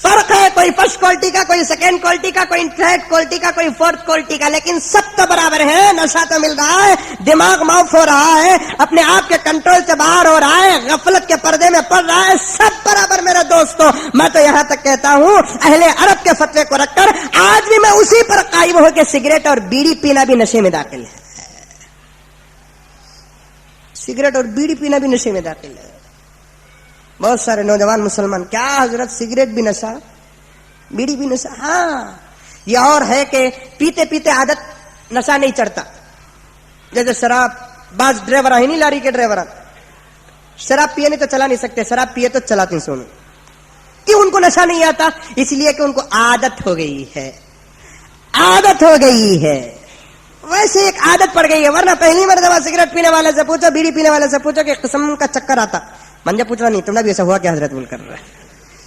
فرق ہے کوئی فرسٹ کوالٹی کا، کوئی سیکنڈ کوالٹی کا، کوئی تھرڈ کوالٹی کا، کوئی فورتھ کوالٹی کا، لیکن سب تو برابر ہے. نشہ تو مل رہا ہے، دماغ معاف ہو رہا ہے، اپنے آپ کے کنٹرول سے باہر ہو رہا ہے، غفلت کے پردے میں پڑ رہا ہے. سب برابر میرے دوستوں. میں تو یہاں تک کہتا ہوں اہل عرب کے فتوے کو رکھ کر آج بھی میں اسی پر قائم ہوں کہ سگریٹ اور بیڑی پینا بھی نشے میں داخل ہے. سگریٹ اور بیڑی پینا بھی نشے میں داخل ہے. بہت سارے نوجوان مسلمان، کیا حضرت سگریٹ بھی نشہ، بیڑی بھی نشہ؟ ہاں، یہ اور ہے کہ پیتے پیتے عادت نشہ نہیں چڑھتا. جیسے شراب، بعض ڈرائیور ہی نہیں، لاری کے ڈرائیور شراب پیے نہیں تو چلا نہیں سکتے، شراب پیے تو چلاتے ہیں. سونو کیوں ان کو نشہ نہیں آتا؟ اس لیے کہ ان کو عادت ہو گئی ہے. عادت ہو گئی ہے، ویسے ایک عادت پڑ گئی ہے. ورنہ پہلی مرتبہ سگریٹ پینے والے سے پوچھو، بیڑی پینے والے سے پوچھو کہ قسم کا چکر آتا. منجا پوچھنا نہیں، تم نے بھی ایسا ہوا کیا حضرت بول کر رہا ہے.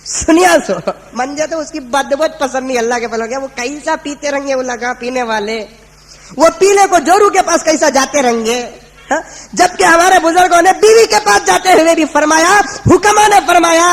سنیا سو منجا تو اس کی بد بہت پسند نہیں. اللہ کے پلو گیا وہ کیسا پیتے رہیں گے، وہ لگا پینے والے، وہ پینے کو جورو کے پاس کیسا جاتے رہیں گے. جبکہ ہمارے بزرگوں نے بیوی کے پاس جاتے ہوئے بھی فرمایا، حکما نے فرمایا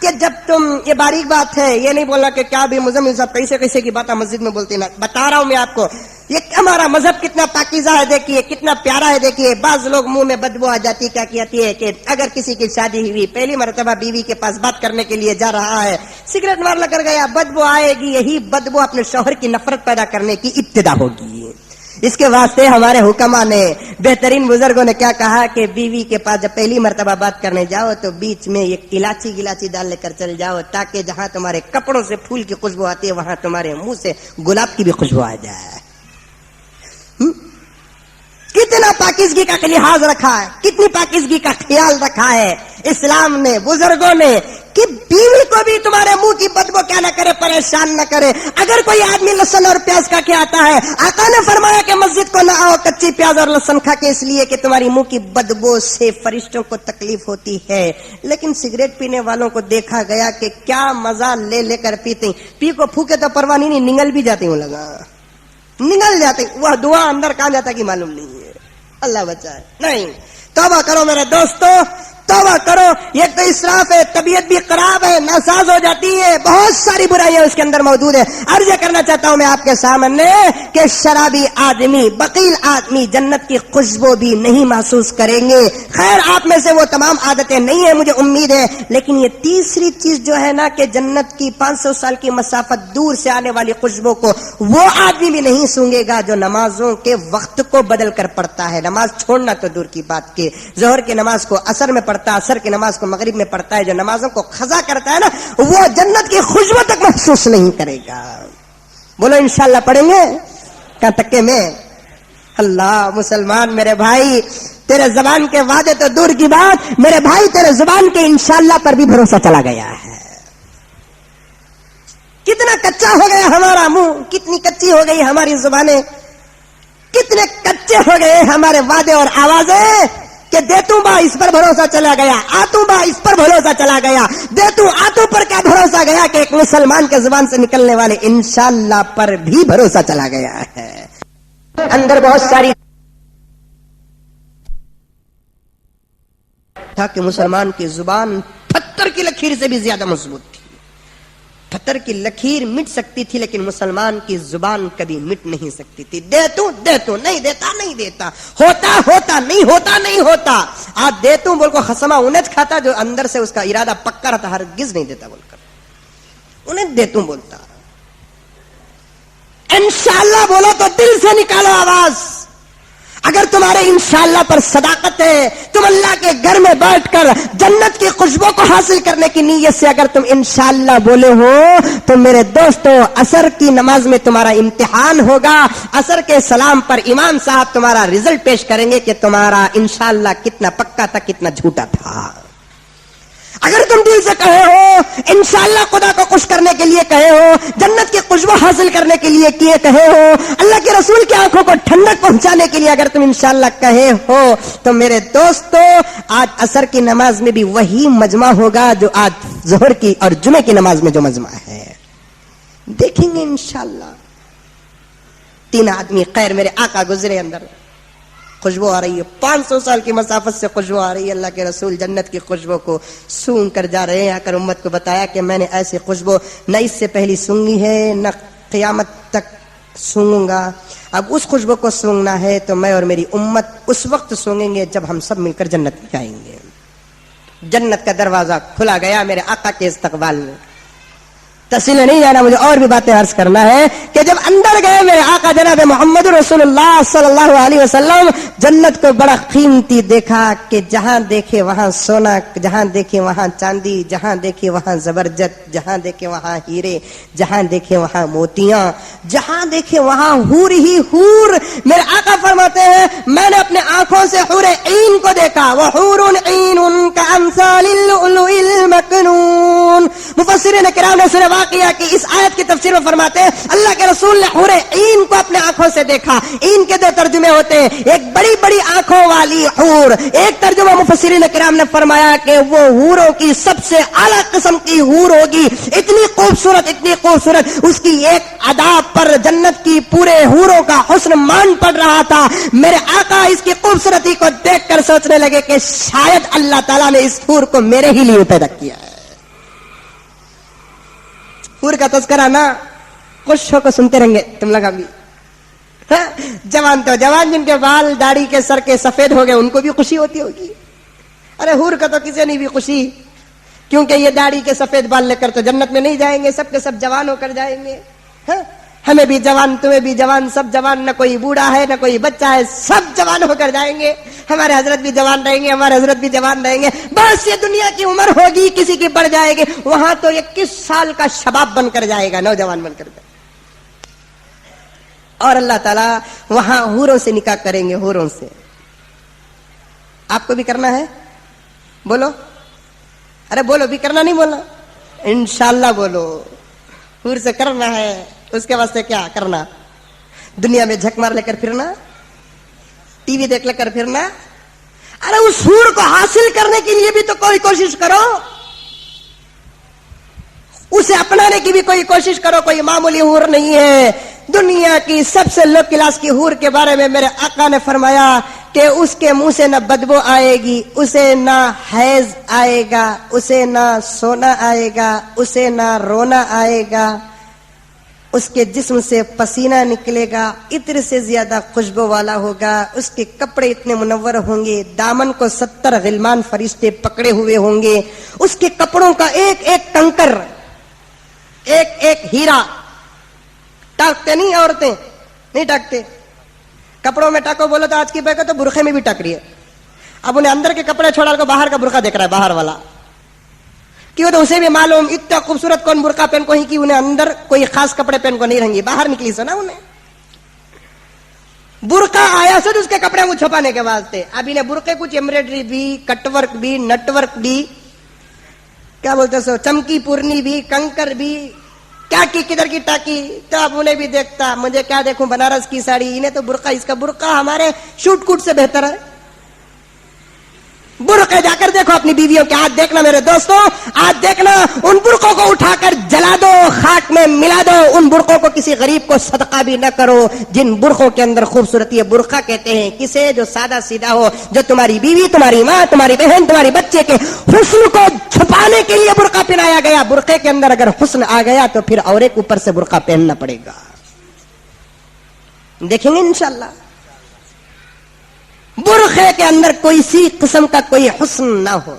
کہ جب تم، یہ باریک بات ہے، یہ نہیں بولا کہ کیا بھی مزمل صاحب کیسے کیسے کی بات مسجد میں بولتی نا. بتا رہا ہوں میں آپ کو، یہ ہمارا مذہب کتنا پاکیزہ ہے دیکھیے، کتنا پیارا ہے دیکھیے. بعض لوگ منہ میں بدبو آ جاتی، کیا کہتی ہے کہ اگر کسی کی شادی ہوئی، پہلی مرتبہ بیوی کے پاس بات کرنے کے لیے جا رہا ہے، سگریٹ مار لگ کر گیا، بدبو آئے گی. یہی بدبو اپنے شوہر کی نفرت پیدا کرنے کی ابتدا ہوگی. اس کے واسطے ہمارے حکما نے، بہترین بزرگوں نے کیا کہا کہ بیوی کے پاس جب پہلی مرتبہ بات کرنے جاؤ تو بیچ میں ایک الائچی گلاچی ڈال لے کر چل جاؤ، تاکہ جہاں تمہارے کپڑوں سے پھول کی خوشبو آتی ہے وہاں تمہارے منہ سے گلاب کی بھی خوشبو آ جائے. کتنا پاکیزگی کا لحاظ رکھا ہے، کتنی پاکیزگی کا خیال رکھا ہے اسلام نے، بزرگوں نے، کہ بیوی کو بھی تمہارے منہ کی بدبو کیا نہ کرے، پریشان نہ کرے. اگر کوئی آدمی لہسن اور پیاز کا کے آتا ہے، آقا نے فرمایا کہ مسجد کو نہ آؤ کچی پیاز اور لہسن کھا کے، اس لیے کہ تمہاری منہ کی بدبو سے فرشتوں کو تکلیف ہوتی ہے. لیکن سگریٹ پینے والوں کو دیکھا گیا کہ کیا مزہ لے لے کر پیتے، پی کو پھوکے تو پرواہ نہیں، نگل بھی جاتے ہوں، لگا نگل جاتے، وہ دعا اندر کہاں جاتا کہ معلوم نہیں ہے. اللہ بچائے. نہیں، توبہ کرو میرے دوستو، توبہ کرو. یہ تو اسراف ہے، طبیعت بھی خراب ہے، ناساز ہو جاتی ہے، بہت ساری برائیاں اس کے اندر موجود ہے. عرض کرنا چاہتا ہوں میں آپ کے سامنے کہ شرابی آدمی، بخیل آدمی جنت کی خوشبو بھی نہیں محسوس کریں گے. خیر آپ میں سے وہ تمام عادتیں نہیں ہیں مجھے امید ہے، لیکن یہ تیسری چیز جو ہے نا کہ جنت کی 500 سال کی مسافت دور سے آنے والی خوشبو کو وہ آدمی بھی نہیں سونگے گا جو نمازوں کے وقت کو بدل کر پڑھتا ہے. نماز چھوڑنا تو دور کی بات کے، ظہر کی نماز کو عصر میں پڑھتا ہے، عصر کی نماز کو مغرب میں پڑھتا ہے، جو نمازوں کو قضا کرتا ہے نا، وہ جنت کی خوشبو تک محسوس نہیں کرے گا. بولو انشاءاللہ پڑھیں گے کہاں تک میں. اللہ مسلمان میرے بھائی، تیرے زبان کے وعدے تو دور کی بات، میرے بھائی تیرے زبان کے انشاءاللہ پر بھی بھروسہ چلا گیا ہے. کتنا کچا ہو گیا ہمارا منہ، کتنی کچی ہو گئی ہماری زبانیں، کتنے کچے ہو گئے ہمارے وعدے اور آوازیں کہ دیتوں با اس پر بھروسہ چلا گیا، آتوں با اس پر بھروسہ چلا گیا، دیتوں آتوں پر کیا بھروسہ گیا کہ ایک مسلمان کے زبان سے نکلنے والے انشاءاللہ پر بھی بھروسہ چلا گیا ہے. اندر بہت ساری تھا کہ مسلمان کی زبان پتھر کی لکیر سے بھی زیادہ مضبوط تھی. پتھر کی لکیر مٹ سکتی تھی لیکن مسلمان کی زبان کبھی مٹ نہیں سکتی تھی. دیتوں دیتوں، نہیں دیتا نہیں دیتا، ہوتا ہوتا نہیں ہوتا نہیں ہوتا. آج دیتوں بول کو خسما انہیں کھاتا جو اندر سے اس کا ارادہ پکا رہتا، ہرگز نہیں دیتا بول کر انہیں دیتوں بولتا. انشاءاللہ بولو تو دل سے نکالو آواز. اگر تمہارے انشاءاللہ پر صداقت ہے، تم اللہ کے گھر میں بیٹھ کر جنت کی خوشبو کو حاصل کرنے کی نیت سے اگر تم انشاءاللہ بولے ہو تو میرے دوستو عصر کی نماز میں تمہارا امتحان ہوگا. عصر کے سلام پر امام صاحب تمہارا رزلٹ پیش کریں گے کہ تمہارا انشاءاللہ کتنا پکا تھا، کتنا جھوٹا تھا. اگر تم دل سے کہے ہو انشاءاللہ خدا کو خوش کرنے کے لیے کہے ہو, جنت کی خوشبو حاصل کرنے کے لیے کہے ہو, اللہ کے رسول کی آنکھوں کو ٹھنڈک پہنچانے کے لیے اگر تم انشاءاللہ کہے ہو, تو میرے دوستو آج عصر کی نماز میں بھی وہی مجمع ہوگا جو آج ظہر کی اور جمعے کی نماز میں جو مجمع ہے. دیکھیں گے انشاءاللہ 3 آدمی خیر میرے آقا گزرے, اندر خوشبو آ رہی ہے, 500 سال کی مسافت سے خوشبو آ رہی ہے. اللہ کے رسول جنت کی خوشبو کو سونگ کر جا رہے ہیں. آ کر امت کو بتایا کہ میں نے ایسی خوشبو نہ اس سے پہلی سونگی ہے نہ قیامت تک سونگوں گا. اب اس خوشبو کو سونگنا ہے تو میں اور میری امت اس وقت سونگیں گے جب ہم سب مل کر جنت میں جائیں گے. جنت کا دروازہ کھلا گیا میرے آقا کے استقبال میں. تفصیل نہیں جانا, مجھے اور بھی باتیں عرض کرنا ہے کہ جب اندر گئے میرے آقا جناب محمد رسول اللہ صلی اللہ علیہ وسلم, جنت کو بڑا قیمتی دیکھا کہ جہاں دیکھے وہاں سونا, جہاں دیکھے وہاں چاندی, جہاں دیکھے وہاں زبرجد, جہاں دیکھے وہاں ہیرے, جہاں دیکھے وہاں موتیاں, جہاں دیکھے وہاں حور ہی حور. میرے آقا فرماتے ہیں میں نے اپنے آنکھوں سے حور عین کو دیکھا, وحور عین کامثال اللؤلؤ المکنون. مفسرین کرام نے سورہ واقعہ کی اس آیت کی تفسیر میں فرماتے ہیں اللہ کے رسول نے حور عین کو اپنے آنکھوں سے دیکھا. عین کے 2 ترجمے ہوتے ہیں, ایک بڑی بڑی آنکھوں والی حور, ایک ترجمہ مفسرین کرام نے فرمایا کہ وہ حوروں کی سب سے اعلیٰ قسم کی حور ہوگی, اتنی خوبصورت, اس کی ایک ادا پر جنت کی پورے حوروں کا حسن مان پڑ رہا تھا. میرے آقا اس کی خوبصورتی کو دیکھ کر سوچنے لگے کہ شاید اللہ تعالیٰ نے اس حور کو میرے ہی لیے پیدا کیا ہے. حور کا تذکرہ نا خوش ہو کو سنتے رہیں گے تم لگا بھی. جوان تو جوان جن کے بال داڑھی کے سر کے سفید ہو گئے ان کو بھی خوشی ہوتی ہوگی. ارے حور کا تو کسی نہیں بھی خوشی, کیونکہ یہ داڑھی کے سفید بال لے کر تو جنت میں نہیں جائیں گے, سب کے سب جوان ہو کر جائیں گے. ہمیں بھی جوان, تمہیں بھی جوان, سب جوان, نہ کوئی بوڑھا ہے نہ کوئی بچہ ہے, سب جوان ہو کر جائیں گے. ہمارے حضرت بھی جوان رہیں گے, ہمارے حضرت بھی جوان رہیں گے. بس یہ دنیا کی عمر ہوگی کسی کی بڑھ جائے گی, وہاں تو 21 سال کا شباب بن کر جائے گا, نوجوان بن کر جائے گا. اور اللہ تعالیٰ وہاں حوروں سے نکاح کریں گے, حوروں سے. آپ کو بھی کرنا ہے؟ بولو, ارے بولو بھی, کرنا نہیں بولنا, انشاءاللہ بولو. حور سے کرنا ہے, اس کے واسطے کیا کرنا؟ دنیا میں جھک مار لے کر پھرنا, ٹی وی دیکھ لے کر پھرنا. ارے اس حور کو حاصل کرنے کے لیے بھی تو کوئی کوشش کرو, اسے اپنانے کی بھی کوئی کوشش کرو. کوئی معمولی حور نہیں ہے. دنیا کی سب سے لو کلاس کی حور کے بارے میں میرے آقا نے فرمایا کہ اس کے منہ سے نہ بدبو آئے گی, اسے نہ حیض آئے گا, اسے نہ سونا آئے گا, اسے نہ رونا آئے گا, اس کے جسم سے پسینہ نکلے گا, عطر سے زیادہ خوشبو والا ہوگا, اس کے کپڑے اتنے منور ہوں گے, دامن کو 70 غلمان فرشتے پکڑے ہوئے ہوں گے, اس کے کپڑوں کا ایک ایک کنکر, ایک ایک ہیرا. ٹاکتے نہیں عورتیں, نہیں ٹاکتے. کپڑوں میں ٹاکو بولو تو آج کی بہن تو برقعے میں بھی ٹاک رہی ہے. اب انہیں اندر کے کپڑے چھوڑا کو باہر کا برقع دیکھ رہا ہے, باہر والا. کیوں تو اسے بھی معلوم اتنا خوبصورت کون برقع پہن کو ہی کہ انہیں اندر کوئی خاص کپڑے پہن کو نہیں رہیں گی, باہر نکلی سو نا انہیں. برقع آیا سے اس کے کپڑے کو چھپانے کے واسطے. اب انہیں برقعے کچھ ایمبرائڈری بھی, کٹ ورک بھی, نٹ ورک بھی, کیا بولتے سو, چمکی پورنی بھی, کنکر بھی, کیا کی کدھر کی ٹاکی. تو اب انہیں بھی دیکھتا, مجھے کیا دیکھوں بنارس کی ساڑی, انہیں تو برقع, اس کا برقع ہمارے شوٹ کوٹ سے بہتر ہے. برقعے جا کر دیکھو اپنی بیویوں کے. آج دیکھنا میرے دوستوں, آج دیکھنا ان برقعوں کو اٹھا کر جلا دو, خاک میں ملا دو. ان برقعوں کو کسی غریب کو صدقہ بھی نہ کرو. جن برقعوں کے اندر خوبصورتی ہے, برقع کہتے ہیں کسے جو سادہ سیدھا ہو, جو تمہاری بیوی, تمہاری ماں, تمہاری بہن, تمہاری بچے کے حسن کو چھپانے کے لیے برقع پہنایا گیا. برقعے کے اندر اگر حسن آ گیا تو پھر اور ایک اوپر سے برقع پہننا پڑے گا. دیکھیں گے انشاءاللہ. برقعے کے اندر کوئی سی قسم کا کوئی حسن نہ ہو,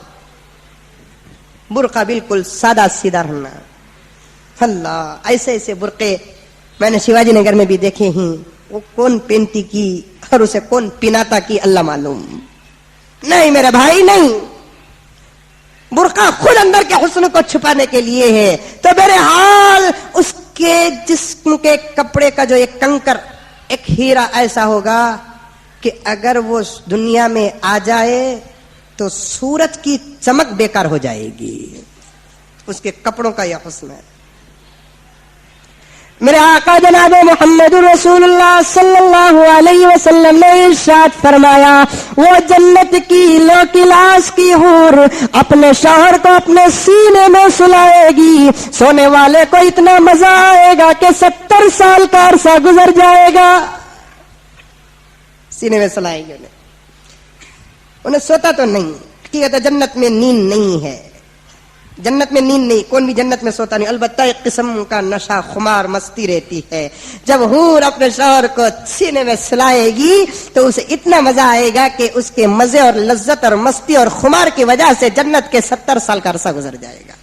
برقع بالکل سادہ سیدھا رہنا. اللہ, ایسے ایسے برقعے میں نے شیواجی نگر میں بھی دیکھے ہیں. وہ کون پینتی کی اور اسے کون پیناتا کی اللہ معلوم. نہیں میرے بھائی نہیں, برقع خود اندر کے حسن کو چھپانے کے لیے ہے. تو میرے حال اس کے جسم کے کپڑے کا جو ایک کنکر, ایک ہیرا ایسا ہوگا کہ اگر وہ دنیا میں آ جائے تو سورج کی چمک بیکار ہو جائے گی. اس کے کپڑوں کا یہ حسن ہے. میرے آقا جناب محمد رسول اللہ صلی اللہ علیہ وسلم نے ارشاد فرمایا وہ جنت کی لو کلاس کی حور اپنے شوہر کو اپنے سینے میں سلائے گی. سونے والے کو اتنا مزہ آئے گا کہ 70 سال کا عرصہ گزر جائے گا. سینے میں سلائے گی انہیں سوتا تو نہیں. ٹھیک ہے، جنت میں نیند نہیں ہے. جنت میں نیند نہیں، کون بھی جنت میں سوتا نہیں. البتہ ایک قسم کا نشہ خمار مستی رہتی ہے. جب حور اپنے شوہر کو سینے میں سلائے گی تو اسے اتنا مزہ آئے گا کہ اس کے مزے اور لذت اور مستی اور خمار کی وجہ سے جنت کے 70 سال کا عرصہ گزر جائے گا.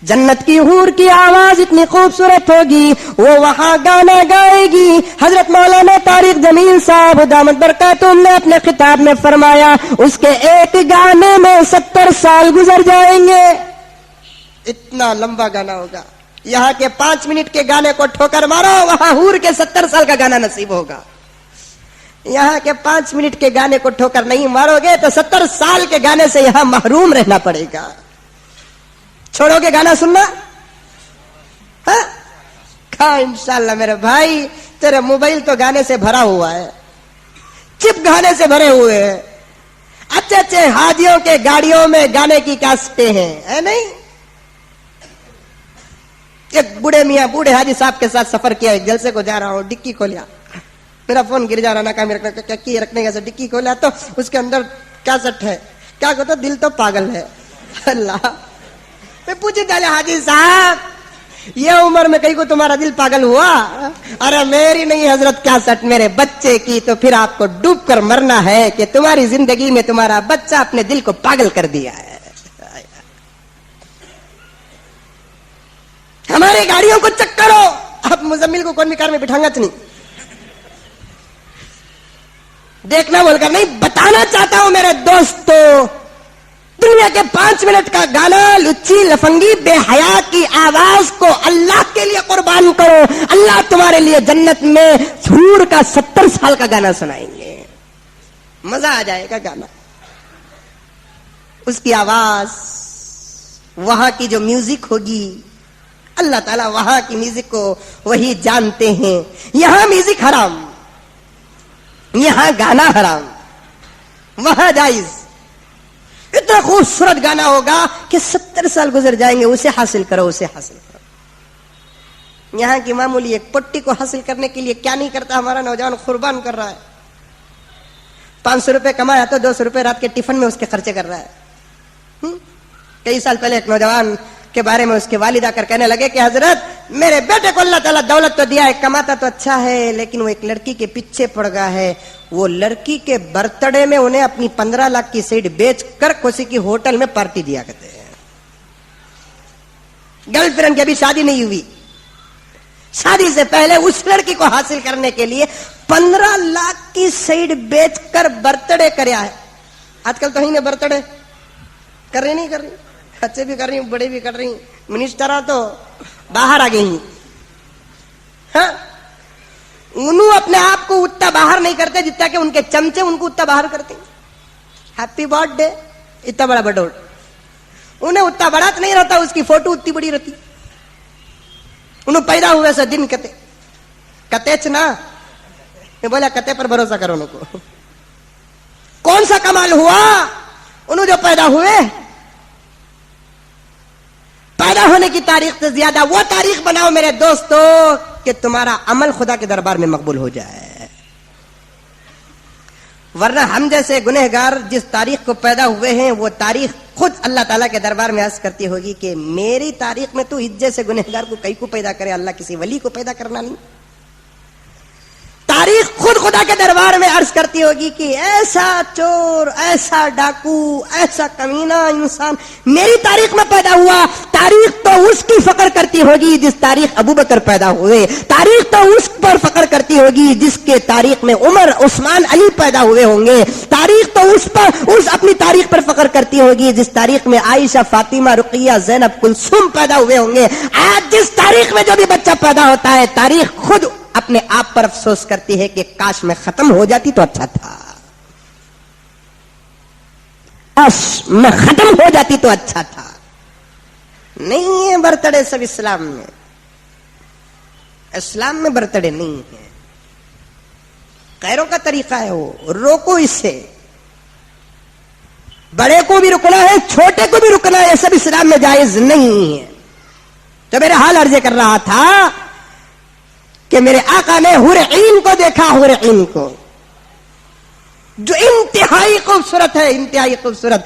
جنت کی حور کی آواز اتنی خوبصورت ہوگی، وہ وہاں گانا گائے گی. حضرت مولانا طارق جمیل صاحب دامت برکاتہم نے اپنے خطاب میں فرمایا اس کے ایک گانے میں 70 سال گزر جائیں گے. اتنا لمبا گانا ہوگا. یہاں کے 5 منٹ کے گانے کو ٹھوکر مارو، وہاں حور کے 70 سال کا گانا نصیب ہوگا. یہاں کے 5 منٹ کے گانے کو ٹھوکر نہیں مارو گے تو 70 سال کے گانے سے یہاں محروم رہنا پڑے گا. چھوڑو گے گانا سننا؟ ہاں انشاءاللہ میرے بھائی، تیرے موبائل تو گانے سے بھرا ہوا ہے، چپ گانے سے بھرے ہوئے ہیں. اچھے اچھے حاجیوں کے گاڑیوں میں گانے کی کیسٹیں ہیں نہیں؟ ایک بوڑھے میاں بوڑھے حاجی صاحب کے ساتھ سفر کیا. ایک جلسے کو جا رہا ہوں، ڈکی کھولیا، میرا فون گر جا رہا نا کام رکھنے کا. ڈکی کھولا تو اس کے اندر کیسٹ ہے. کیا کہتا دل تو پاگل ہے. اللہ میں پوچھے ڈالے حاجی صاحب یہ عمر میں کہیں کو تمہارا دل پاگل ہوا؟ ارے میری نہیں حضرت کیسٹ میرے بچے کی. تو پھر آپ کو ڈوب کر مرنا ہے کہ تمہاری زندگی میں تمہارا بچہ اپنے دل کو پاگل کر دیا ہے. ہماری گاڑیوں کو چیک کرو. اب مزمل کو کون بھی کار میں بٹھاؤں گا نہیں، دیکھنا بول کر نہیں، بتانا چاہتا ہوں میرے دوستو، دنیا کے 5 منٹ کا گانا لچی لفنگی بے حیا کی آواز کو اللہ کے لیے قربان کرو. اللہ تمہارے لیے جنت میں حور کا 70 سال کا گانا سنائیں گے. مزہ آ جائے گا گانا. اس کی آواز، وہاں کی جو میوزک ہوگی، اللہ تعالیٰ وہاں کی میوزک کو وہی جانتے ہیں. یہاں میوزک حرام، یہاں گانا حرام، وہاں جائز. اتنا خوبصورت گانا ہوگا کہ 70 سال گزر جائیں گے. اسے حاصل کرو، اسے حاصل کرو. یہاں کی معمولی ایک پٹی کو حاصل کرنے کے لیے کیا نہیں کرتا ہمارا نوجوان، قربان کر رہا ہے. 500 روپے کمایا تو 200 روپے رات کے ٹفن میں اس کے خرچے کر رہا ہے. کئی سال پہلے ایک نوجوان کے بارے میں اس کے والد آ کر کہنے لگے کہ حضرت میرے بیٹے کو اللہ تعالیٰ دولت تو دیا ہے، کماتا تو اچھا ہے، لیکن وہ ایک لڑکی کے پیچھے پڑ گیا ہے. وہ لڑکی کے برتھڈے میں انہیں اپنی 15 لاکھ کی سیٹ بیچ کر کسی کی ہوٹل میں پارٹی دیا کرتے ہیں. گرل فرینڈ کی ابھی شادی نہیں ہوئی، شادی سے پہلے اس لڑکی کو حاصل کرنے کے لیے 15 لاکھ کی سیٹ بیچ کر برتھڈے کریا ہے. آج کل تو ہی نے برتھڈے کر رہی نہیں کر رہی، بچے بھی کر رہی، بڑے بھی کر رہی. منسٹر تو باہر آ گئی. ہاں انہوں اپنے آپ کو اتنا باہر نہیں کرتے جتنا کہ ان کے چمچے ان کو اتنا باہر کرتے. ہیپی برتھ ڈے اتنا بڑا بڑا انہیں اتنا بڑا تو نہیں رہتا، اس کی فوٹو اتنی بڑی رہتی. انہوں پیدا ہوئے سے دن کتے کتے چنا بولا کتے پر بھروسہ کرو. ان کو کون سا کمال ہوا انہوں جو پیدا ہوئے؟ پیدا ہونے کی تاریخ سے زیادہ وہ تاریخ بناؤ میرے دوستو کہ تمہارا عمل خدا کے دربار میں مقبول ہو جائے. ورنہ ہم جیسے گنہگار جس تاریخ کو پیدا ہوئے ہیں وہ تاریخ خود اللہ تعالیٰ کے دربار میں عرض کرتی ہوگی کہ میری تاریخ میں تو اس جیسے گنہگار کو کئی کو پیدا کرے، اللہ کسی ولی کو پیدا کرنا نہیں. تاریخ خود خدا کے دربار میں عرض کرتی ہوگی کہ ایسا چور، ایسا ڈاکو، ایسا کمینہ انسان میری تاریخ میں پیدا ہوا. تاریخ تو اس کی فخر کرتی ہوگی جس تاریخ ابو بکر پیدا ہوئے. تاریخ تو اس پر فخر کرتی ہوگی جس کے تاریخ میں عمر، عثمان، علی پیدا ہوئے ہوں گے. تاریخ تو اس اپنی تاریخ پر فخر کرتی ہوگی جس تاریخ میں عائشہ، فاطمہ، رقیہ، زینب، کلثوم پیدا ہوئے ہوں گے. آج جس تاریخ میں جو بھی بچہ پیدا ہوتا ہے تاریخ خود اپنے آپ پر افسوس کرتی ہے کہ کاش میں ختم ہو جاتی تو اچھا تھا. میں ختم ہو جاتی تو اچھا تھا. نہیں ہے برتھڈے سب اسلام میں. اسلام میں برتھڈے نہیں ہے. غیروں کا طریقہ ہے وہ. روکو اس سے. بڑے کو بھی رکنا ہے, چھوٹے کو بھی رکنا ہے. یہ سب اسلام میں جائز نہیں ہے. تو میرے حال عرض کر رہا تھا کہ میرے آقا نے حور عین کو دیکھا. حور عین کو جو انتہائی خوبصورت ہے, انتہائی خوبصورت,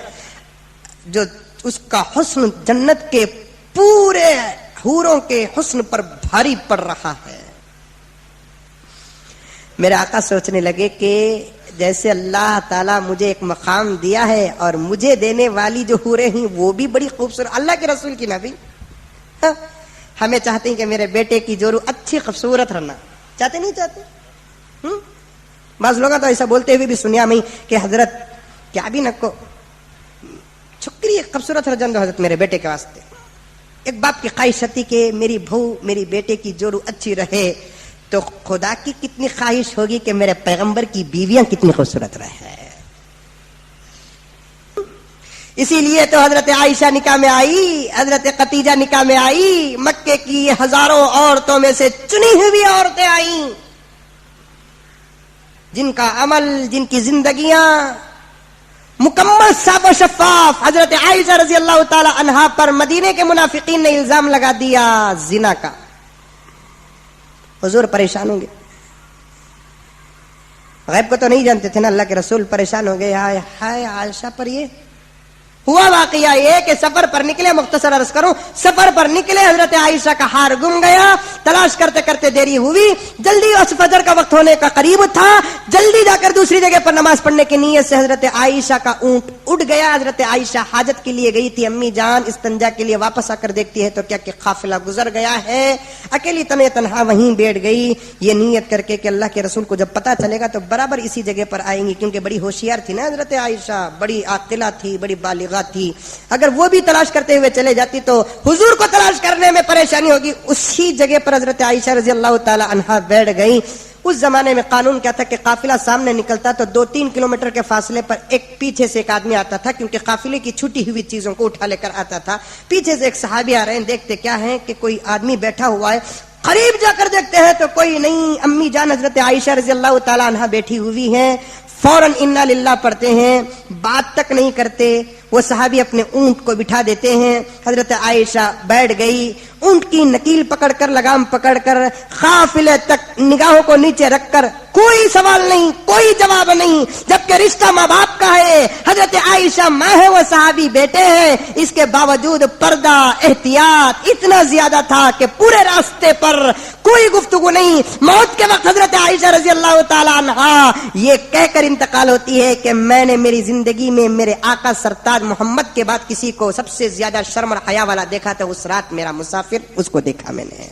جو اس کا حسن جنت کے پورے حوروں کے حسن پر بھاری پڑ رہا ہے. میرے آقا سوچنے لگے کہ جیسے اللہ تعالیٰ مجھے ایک مقام دیا ہے اور مجھے دینے والی جو حوریں ہیں وہ بھی بڑی خوبصورت. اللہ کے رسول کی نبی ہمیں چاہتے ہیں کہ میرے بیٹے کی جورو اچھی خوبصورت رہنا چاہتے نہیں چاہتے. بعض لوگ تو ایسا بولتے ہوئے بھی سنیا میں کہ حضرت کیا بھی نکو چھکری خوبصورت رہ جان دو حضرت میرے بیٹے کے واسطے. ایک باپ کی خواہش تھی کہ میری بہو میری بیٹے کی جورو اچھی رہے, تو خدا کی کتنی خواہش ہوگی کہ میرے پیغمبر کی بیویاں کتنی خوبصورت رہے. اسی لیے تو حضرت عائشہ نکاح میں آئی, حضرت خدیجہ نکاح میں آئی, مکے کی ہزاروں عورتوں میں سے چنی ہوئی عورتیں آئیں جن کا عمل, جن کی زندگیاں مکمل صاف و شفاف. حضرت عائشہ رضی اللہ تعالی عنہا پر مدینے کے منافقین نے الزام لگا دیا زنا کا. حضور پریشان ہوں گے, غیب کو تو نہیں جانتے تھے نا, اللہ کے رسول پریشان ہو گئے. ہائے ہائے عائشہ پر یہ ہوا واقعہ یہ کہ سفر پر نکلے, مختصر عرض کروں, سفر پر نکلے, حضرت عائشہ کا ہار گم گیا, تلاش کرتے کرتے دیری ہوئی, جلدی اس فجر کا وقت ہونے کا قریب تھا, جلدی جا کر دوسری جگہ پر نماز پڑھنے کی نیت سے حضرت عائشہ کا اونٹ اڑ گیا. حضرت عائشہ حاجت کے لیے گئی تھی, امی جان استنجا کے لیے واپس آ کر دیکھتی ہے تو کیا کہ قافلہ گزر گیا ہے. اکیلی تنہا وہیں بیٹھ گئی, یہ نیت کر کے کہ اللہ کے رسول کو جب پتا چلے گا تو برابر اسی جگہ پر آئیں گی, کیونکہ بڑی ہوشیار تھی نا حضرت عائشہ, بڑی عاقلہ تھی, بڑی بالغ تھی. اگر وہ بھی تلاش کرتے ہوئے چلے جاتی تو حضور کو تلاش کرنے میں پریشانی ہوگی. اسی جگہ پر حضرت عائشہ رضی اللہ تعالی عنہا بیٹھ گئی. اس زمانے میں قانون کیا تھا کہ قافلہ سامنے نکلتا تو 2-3 کلومیٹر کے فاصلے پر ایک پیچھے سے ایک آدمی آتا تھا, کیونکہ قافلے کی چھوٹی ہوئی چیزوں کو اٹھا لے کر آتا تھا. پیچھے سے ایک صحابی آ رہے ہیں, دیکھتے کیا ہے کہ کوئی آدمی بیٹھا ہوا ہے. قریب جا کر دیکھتے ہیں تو کوئی نہیں, امی جان حضرت عائشہ رضی اللہ تعالی عنہا بیٹھی ہوئی ہیں. فوراً انا للہ پڑھتے ہیں, بات تک نہیں کرتے. وہ صحابی اپنے اونٹ کو بٹھا دیتے ہیں. حضرت عائشہ بیٹھ گئی, اونٹ کی نکیل پکڑ کر, لگام پکڑ کر, قافلے تک نگاہوں کو نیچے رکھ کر, کوئی سوال نہیں, کوئی جواب نہیں, جبکہ رشتہ ماں باپ کا ہے. حضرت عائشہ ماں ہے, وہ صحابی بیٹے ہیں. اس کے باوجود پردہ, احتیاط اتنا زیادہ تھا کہ پورے راستے پر کوئی گفتگو نہیں. موت کے وقت حضرت عائشہ رضی اللہ تعالی عنہا یہ کہہ کر انتقال ہوتی ہے کہ میں نے میری زندگی میں میرے آقا سرتاج محمد کے بعد کسی کو سب سے زیادہ شرم اور حیا والا دیکھا تھا اس رات میرا مسافر, اس کو دیکھا میں نے.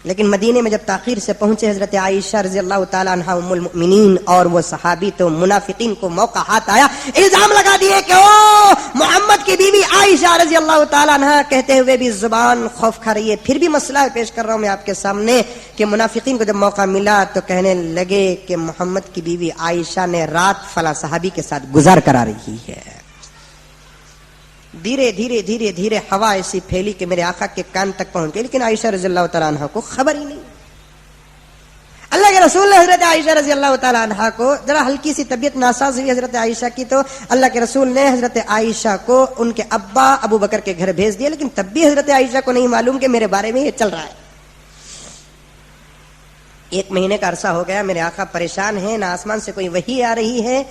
لیکن مدینے میں جب تاخیر سے پہنچے حضرت عائشہ رضی اللہ تعالی عنہا ام المؤمنین اور وہ صحابی, تو منافقین کو موقع ہاتھ آیا, الزام لگا دیے کہ او محمد کی بیوی عائشہ رضی اللہ تعالی عنہا, کہتے ہوئے بھی زبان خوف کھا رہی ہے. پھر بھی مسئلہ پیش کر رہا ہوں میں آپ کے سامنے کہ منافقین کو جب موقع ملا تو کہنے لگے کہ محمد کی بیوی عائشہ نے رات فلاں صحابی کے ساتھ گزار کرا رہی ہے. دھیرے دھیرے دھیرے دھیرے ہوا ایسی پھیلی کہ میرے آقا کے کان تک پہنچ گئی, لیکن عائشہ رضی اللہ تعالیٰ عنہ کو خبر ہی نہیں. اللہ کے رسول نے حضرت عائشہ رضی اللہ تعالیٰ عنہ کو, ذرا ہلکی سی طبیعت ناساز ہوئی حضرت عائشہ کی, تو اللہ کے رسول نے حضرت عائشہ کو ان کے ابا ابو بکر کے گھر بھیج دیا. لیکن تب بھی حضرت عائشہ کو نہیں معلوم کہ میرے بارے میں یہ چل رہا ہے. 1 مہینے کا عرصہ ہو گیا, میرے آقا پریشان ہیں, نہ آسمان سے کوئی وحی آ رہی ہے,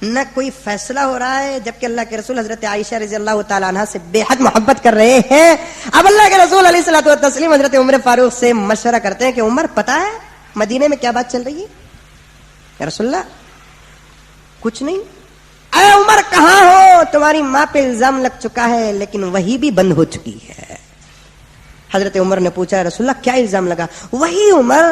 نہ کوئی فیصلہ ہو رہا ہے, جبکہ اللہ کے رسول حضرت عائشہ رضی اللہ تعالیٰ عنہ سے بے حد محبت کر رہے ہیں. اب اللہ کے رسول علیہ الصلوۃ والتسلیم حضرت عمر فاروق سے مشورہ کرتے ہیں کہ عمر پتہ ہے مدینے میں کیا بات چل رہی ہے؟ یا رسول اللہ کچھ نہیں. اے عمر کہاں ہو, تمہاری ماں پہ الزام لگ چکا ہے لیکن وہی بھی بند ہو چکی ہے. حضرت عمر نے پوچھا رسول اللہ کیا الزام لگا؟ وہی عمر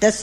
10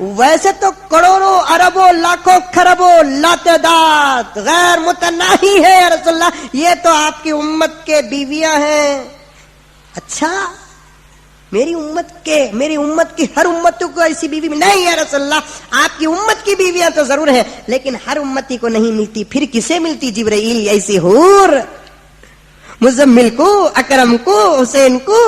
ویسے تو کروڑوں اربوں لاکھوں خربوں لاتعداد غیر متناہی ہے یا رسول اللہ، یہ تو آپ کی امت کے بیویاں ہیں. اچھا میری امت کی ہر امتوں کو ایسی بیوی نہیں ہے رسول اللہ. آپ کی امت کی بیویاں تو ضرور ہیں لیکن ہر امتی کو نہیں ملتی. پھر کسے ملتی؟ جبرائیل ایسی حور، مزمل کو، اکرم کو، حسین کو،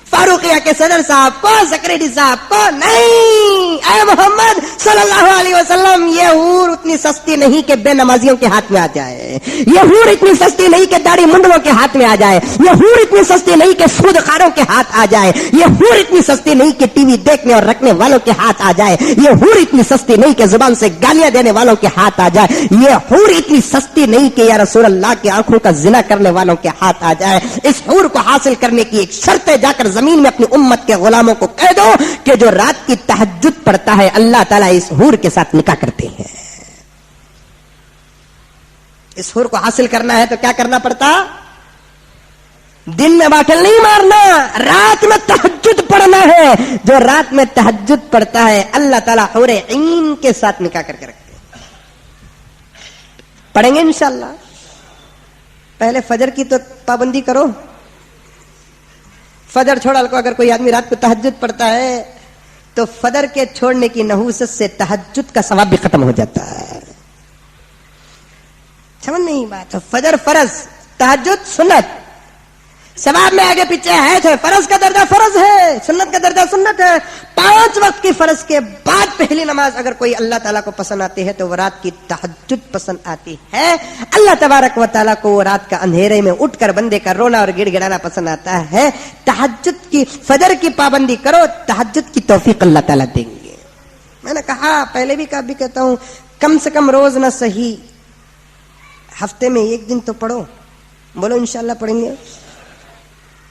فاروقیہ کے صدر صاحب کو، سیکریٹری صاحب کو نہیں. اے محمد صلی اللہ علیہ وسلم، یہ حور اتنی سستی نہیں کہ بے نمازیوں کے ہاتھ میں آ جائے. یہ حور اتنی سستی نہیں کہ داڑھی منڈلوں کے ہاتھ میں آ جائے. یہ حور اتنی سستی نہیں کہ سودخاروں کے ہاتھ آ جائے. یہ حور اتنی سستی نہیں کہ ٹی وی دیکھنے اور رکھنے والوں کے ہاتھ آ جائے. یہ حور اتنی سستی نہیں کہ زبان سے گالیاں دینے والوں کے ہاتھ آ جائے. یہ حور اتنی سستی نہیں کہ یا رسول اللہ کی آنکھوں کا زنا کرنے والوں کے ہاتھ آ جائے. اس حور کو حاصل کرنے کی ایک شرط ہے، جا کر زمین میں اپنی امت کے غلاموں کو کہہ دو کہ جو رات کی تہجد پڑھتا ہے اللہ تعالیٰ اس حور کے ساتھ نکاح کرتے ہیں. اس حور کو حاصل کرنا ہے تو کیا کرنا پڑتا؟ دن میں باٹل نہیں مارنا، رات میں تہجد پڑھنا ہے. جو رات میں تہجد پڑھتا ہے اللہ تعالیٰ حور عین کے ساتھ نکاح کر کے رکھتے ہیں. پڑھیں گے انشاءاللہ. پہلے فجر کی تو پابندی کرو. فجر چھوڑا کو اگر کوئی آدمی رات کو تہجد پڑھتا ہے تو فجر کے چھوڑنے کی نحوست سے تہجد کا ثواب بھی ختم ہو جاتا ہے. سمجھ نہیں بات؟ فجر فرض، تہجد سنت. ثواب میں آگے پیچھے ہے تو فرض کا درجہ فرض ہے، سنت کا درجہ سنت ہے. 5 وقت کی فرض کے بعد پہلی نماز اگر کوئی اللہ تعالیٰ کو پسند آتی ہے تو وہ رات کی تہجد پسند آتی ہے. اللہ تبارک و تعالیٰ کو وہ رات کا اندھیرے میں اٹھ کر بندے کا رونا اور گڑ گڑانا پسند آتا ہے. تہجد کی، فجر کی پابندی کرو، تہجد کی توفیق اللہ تعالیٰ دیں گے. میں نے کہا پہلے بھی بھی کہتا ہوں، کم سے کم روز نہ صحیح ہفتے میں 1 دن تو پڑھو. بولو انشاءاللہ پڑھیں گے.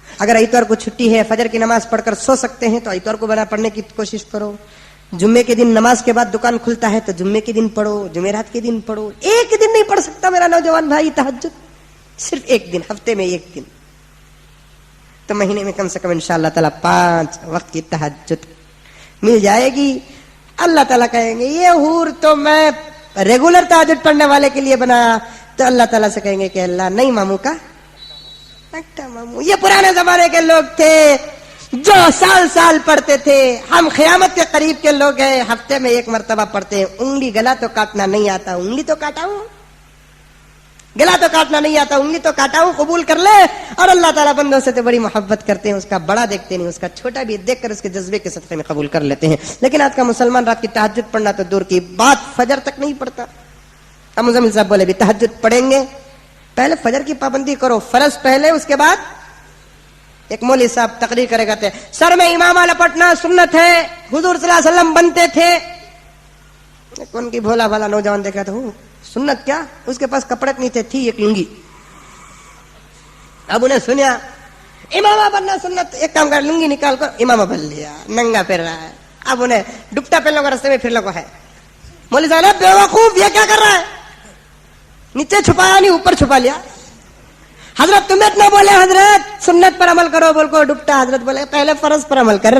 اگر اتوار کو چھٹی ہے، فجر کی نماز پڑھ کر سو سکتے ہیں تو اتوار کو بنا پڑھنے کی کوشش کرو. جمعے کے دن نماز کے بعد دکان کھلتا ہے تو جمعے کے دن پڑھو، جمعرات کے دن پڑھو. 1 دن نہیں پڑھ سکتا میرا نوجوان بھائی تہجد؟ صرف 1 دن، ہفتے میں 1 دن. تو مہینے میں کم سے کم انشاءاللہ تعالیٰ 5 وقت کی تہجد مل جائے گی. اللہ تعالیٰ کہیں گے یہ حور تو میں ریگولر تہجد پڑھنے والے کے لیے بنایا. تو اللہ تعالیٰ سے کہیں گے کہ اللہ نہیں ماموں کا ماموں. یہ پرانے زمانے کے لوگ تھے جو سال پڑھتے تھے. ہم قیامت کے قریب کے لوگ ہیں، ہفتے میں 1 مرتبہ پڑھتے ہیں. انگلی گلا تو کاٹنا نہیں آتا، انگلی تو کاٹا ہوں. گلا تو کاٹنا نہیں آتا، انگلی تو کاٹا ہوں. قبول کر لے. اور اللہ تعالیٰ بندوں سے تو بڑی محبت کرتے ہیں، اس کا بڑا دیکھتے نہیں، اس کا چھوٹا بھی دیکھ کر اس کے جذبے کے صدقے میں قبول کر لیتے ہیں. لیکن آج کا مسلمان رات کی تہجد پڑھنا تو دور کی بات، فجر تک نہیں پڑھتا. اب مزمل صاحب بولے بھی تہجد پڑھیں گے. پہلے فجر کی پابندی کرو، فرض پہلے، اس کے بعد. ایک مولوی صاحب تقریر کرے گا سر میں امامہ لپٹنا سنت ہے، حضور صلی اللہ علیہ وسلم بنتے تھے. کون کی بھولا بھالا نوجوان دیکھا تھا، سنت کیا؟ اس کے پاس کپڑے نہیں تھے، تھی ایک لنگی. اب انہیں سنیا امامہ بننا سنت، ایک کام کر لنگی نکال کر امامہ بن لیا، ننگا پھر رہا ہے. اب انہیں ڈپٹا پہننے کا رستے میں پھر لگا ہے. مولوی صاحب بے وقوف، یہ کیا کر رہا ہے؟ نیچے چھپایا نہیں، اوپر چھپا لیا. حضرت تمہیں اتنا بولے حضرت سنت پر عمل کرو، بول کو ڈپٹا. حضرت بولے پہلے فرض پر عمل کر،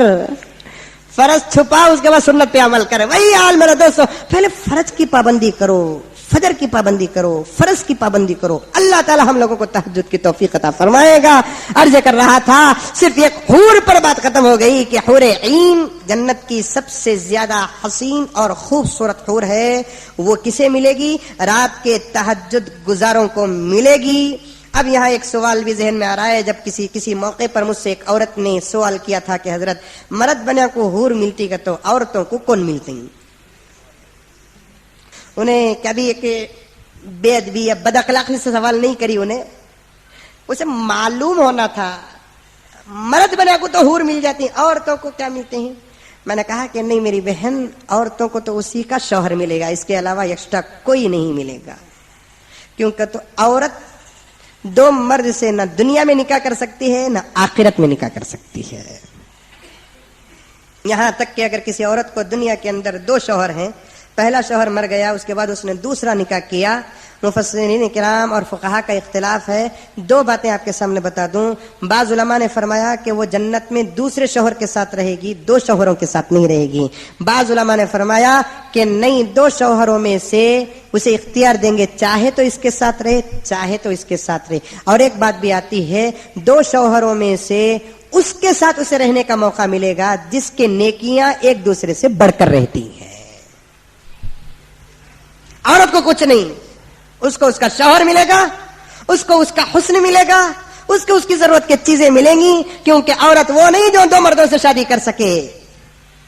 فرض چھپا اس کے بعد سنت پہ عمل کر. وہی حال میرا دوستو، پہلے فرض کی پابندی کرو، فجر کی پابندی کرو، فرض کی پابندی کرو. اللہ تعالی ہم لوگوں کو تہجد کی توفیق عطا فرمائے گا. عرض کر رہا تھا صرف ایک حور پر بات ختم ہو گئی کہ حور عین جنت کی سب سے زیادہ حسین اور خوبصورت حور ہے. وہ کسے ملے گی؟ رات کے تہجد گزاروں کو ملے گی. اب یہاں ایک سوال بھی ذہن میں آ رہا ہے. جب کسی موقع پر مجھ سے ایک عورت نے سوال کیا تھا کہ حضرت مرد بنا کو حور ملتی کا تو عورتوں کو کون ملتے ہیں؟ انہیں کبھی ایک بے ادبی یا بد اخلاقی سے سوال نہیں کری، انہیں اسے معلوم ہونا تھا مرد بنا کو تو حور مل جاتی ہیں، عورتوں کو کیا ملتے ہیں؟ میں نے کہا کہ نہیں میری بہن، عورتوں کو تو اسی کا شوہر ملے گا، اس کے علاوہ ایکسٹرا کوئی نہیں ملے گا. کیونکہ تو عورت 2 مرد سے نہ دنیا میں نکاح کر سکتی ہے نہ آخرت میں نکاح کر سکتی ہے. یہاں تک کہ اگر کسی عورت کو دنیا کے اندر 2 شوہر ہیں پہلا شوہر مر گیا، اس کے بعد اس نے دوسرا نکاح کیا. مفسرین کرام اور فقہا کا اختلاف ہے. دو باتیں آپ کے سامنے بتا دوں. بعض علماء نے فرمایا کہ وہ جنت میں دوسرے شوہر کے ساتھ رہے گی، دو شوہروں کے ساتھ نہیں رہے گی. بعض علماء نے فرمایا کہ نہیں، دو شوہروں میں سے اسے اختیار دیں گے، چاہے تو اس کے ساتھ رہے، چاہے تو اس کے ساتھ رہے. اور ایک بات بھی آتی ہے، دو شوہروں میں سے اس کے ساتھ اسے رہنے کا موقع ملے گا جس کے نیکیاں ایک دوسرے سے بڑھ کر رہتی ہیں. عورت کو کچھ نہیں، اس کو اس کا شوہر ملے گا، اس کو اس کا حسن ملے گا، اس کو اس کی ضرورت کی چیزیں ملیں گی. کیونکہ عورت وہ نہیں جو دو مردوں سے شادی کر سکے،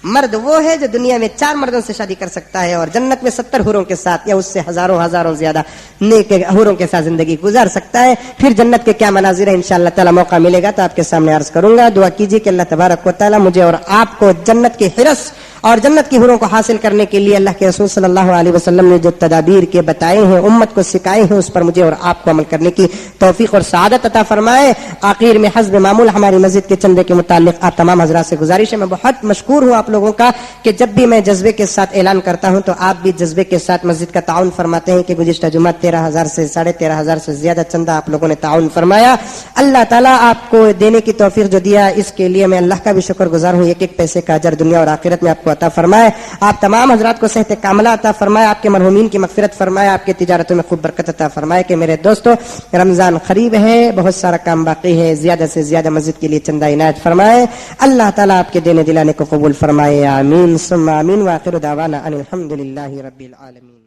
مرد وہ ہے جو دنیا میں 4 مردوں سے شادی کر سکتا ہے اور جنت میں 70 حوروں کے ساتھ یا اس سے ہزاروں زیادہ نیک حوروں کے ساتھ زندگی گزار سکتا ہے. پھر جنت کے کیا مناظر ہیں، انشاءاللہ تعالی موقع ملے گا تو آپ کے سامنے عرض کروں گا. دعا کیجیے کہ اللہ تبارک و تعالی مجھے اور آپ کو جنت کے حرص اور جنت کی حوروں کو حاصل کرنے کے لیے اللہ کے رسول صلی اللہ علیہ وسلم نے جو تدابیر کے بتائے ہیں، امت کو سکھائے ہیں، اس پر مجھے اور آپ کو عمل کرنے کی توفیق اور سعادت عطا فرمائے. آخر میں حسب معمول ہماری مسجد کے چندے کے متعلق آپ تمام حضرات سے گزارش ہے. میں بہت مشکور ہوں آپ لوگوں کا کہ جب بھی میں جذبے کے ساتھ اعلان کرتا ہوں تو آپ بھی جذبے کے ساتھ مسجد کا تعاون فرماتے ہیں کہ گزشتہ جمعہ 13,000 سے 13,500 سے زیادہ چندہ آپ لوگوں نے تعاون فرمایا. اللہ تعالیٰ آپ کو دینے کی توفیق جو دیا، اس کے لیے میں اللہ کا بھی شکر گزار ہوں. ایک ایک پیسے کا اجر دنیا اور آخرت میں آپ کو عطا فرمائے. آپ تمام حضرات کو صحت کاملہ عطا فرمائے، آپ کے مرحومین کی مغفرت فرمائے، آپ کی تجارتوں میں خوب برکت عطا فرمائے. کہ میرے دوستو، رمضان قریب ہے، بہت سارا کام باقی ہے، زیادہ سے زیادہ مسجد کے لیے چندہ عنایت فرمائے. اللہ تعالیٰ آپ کے دینے دلانے کو قبول فرمائے. آمین ثم آمین. وآخر دعوانا ان الحمد للہ رب العالمین.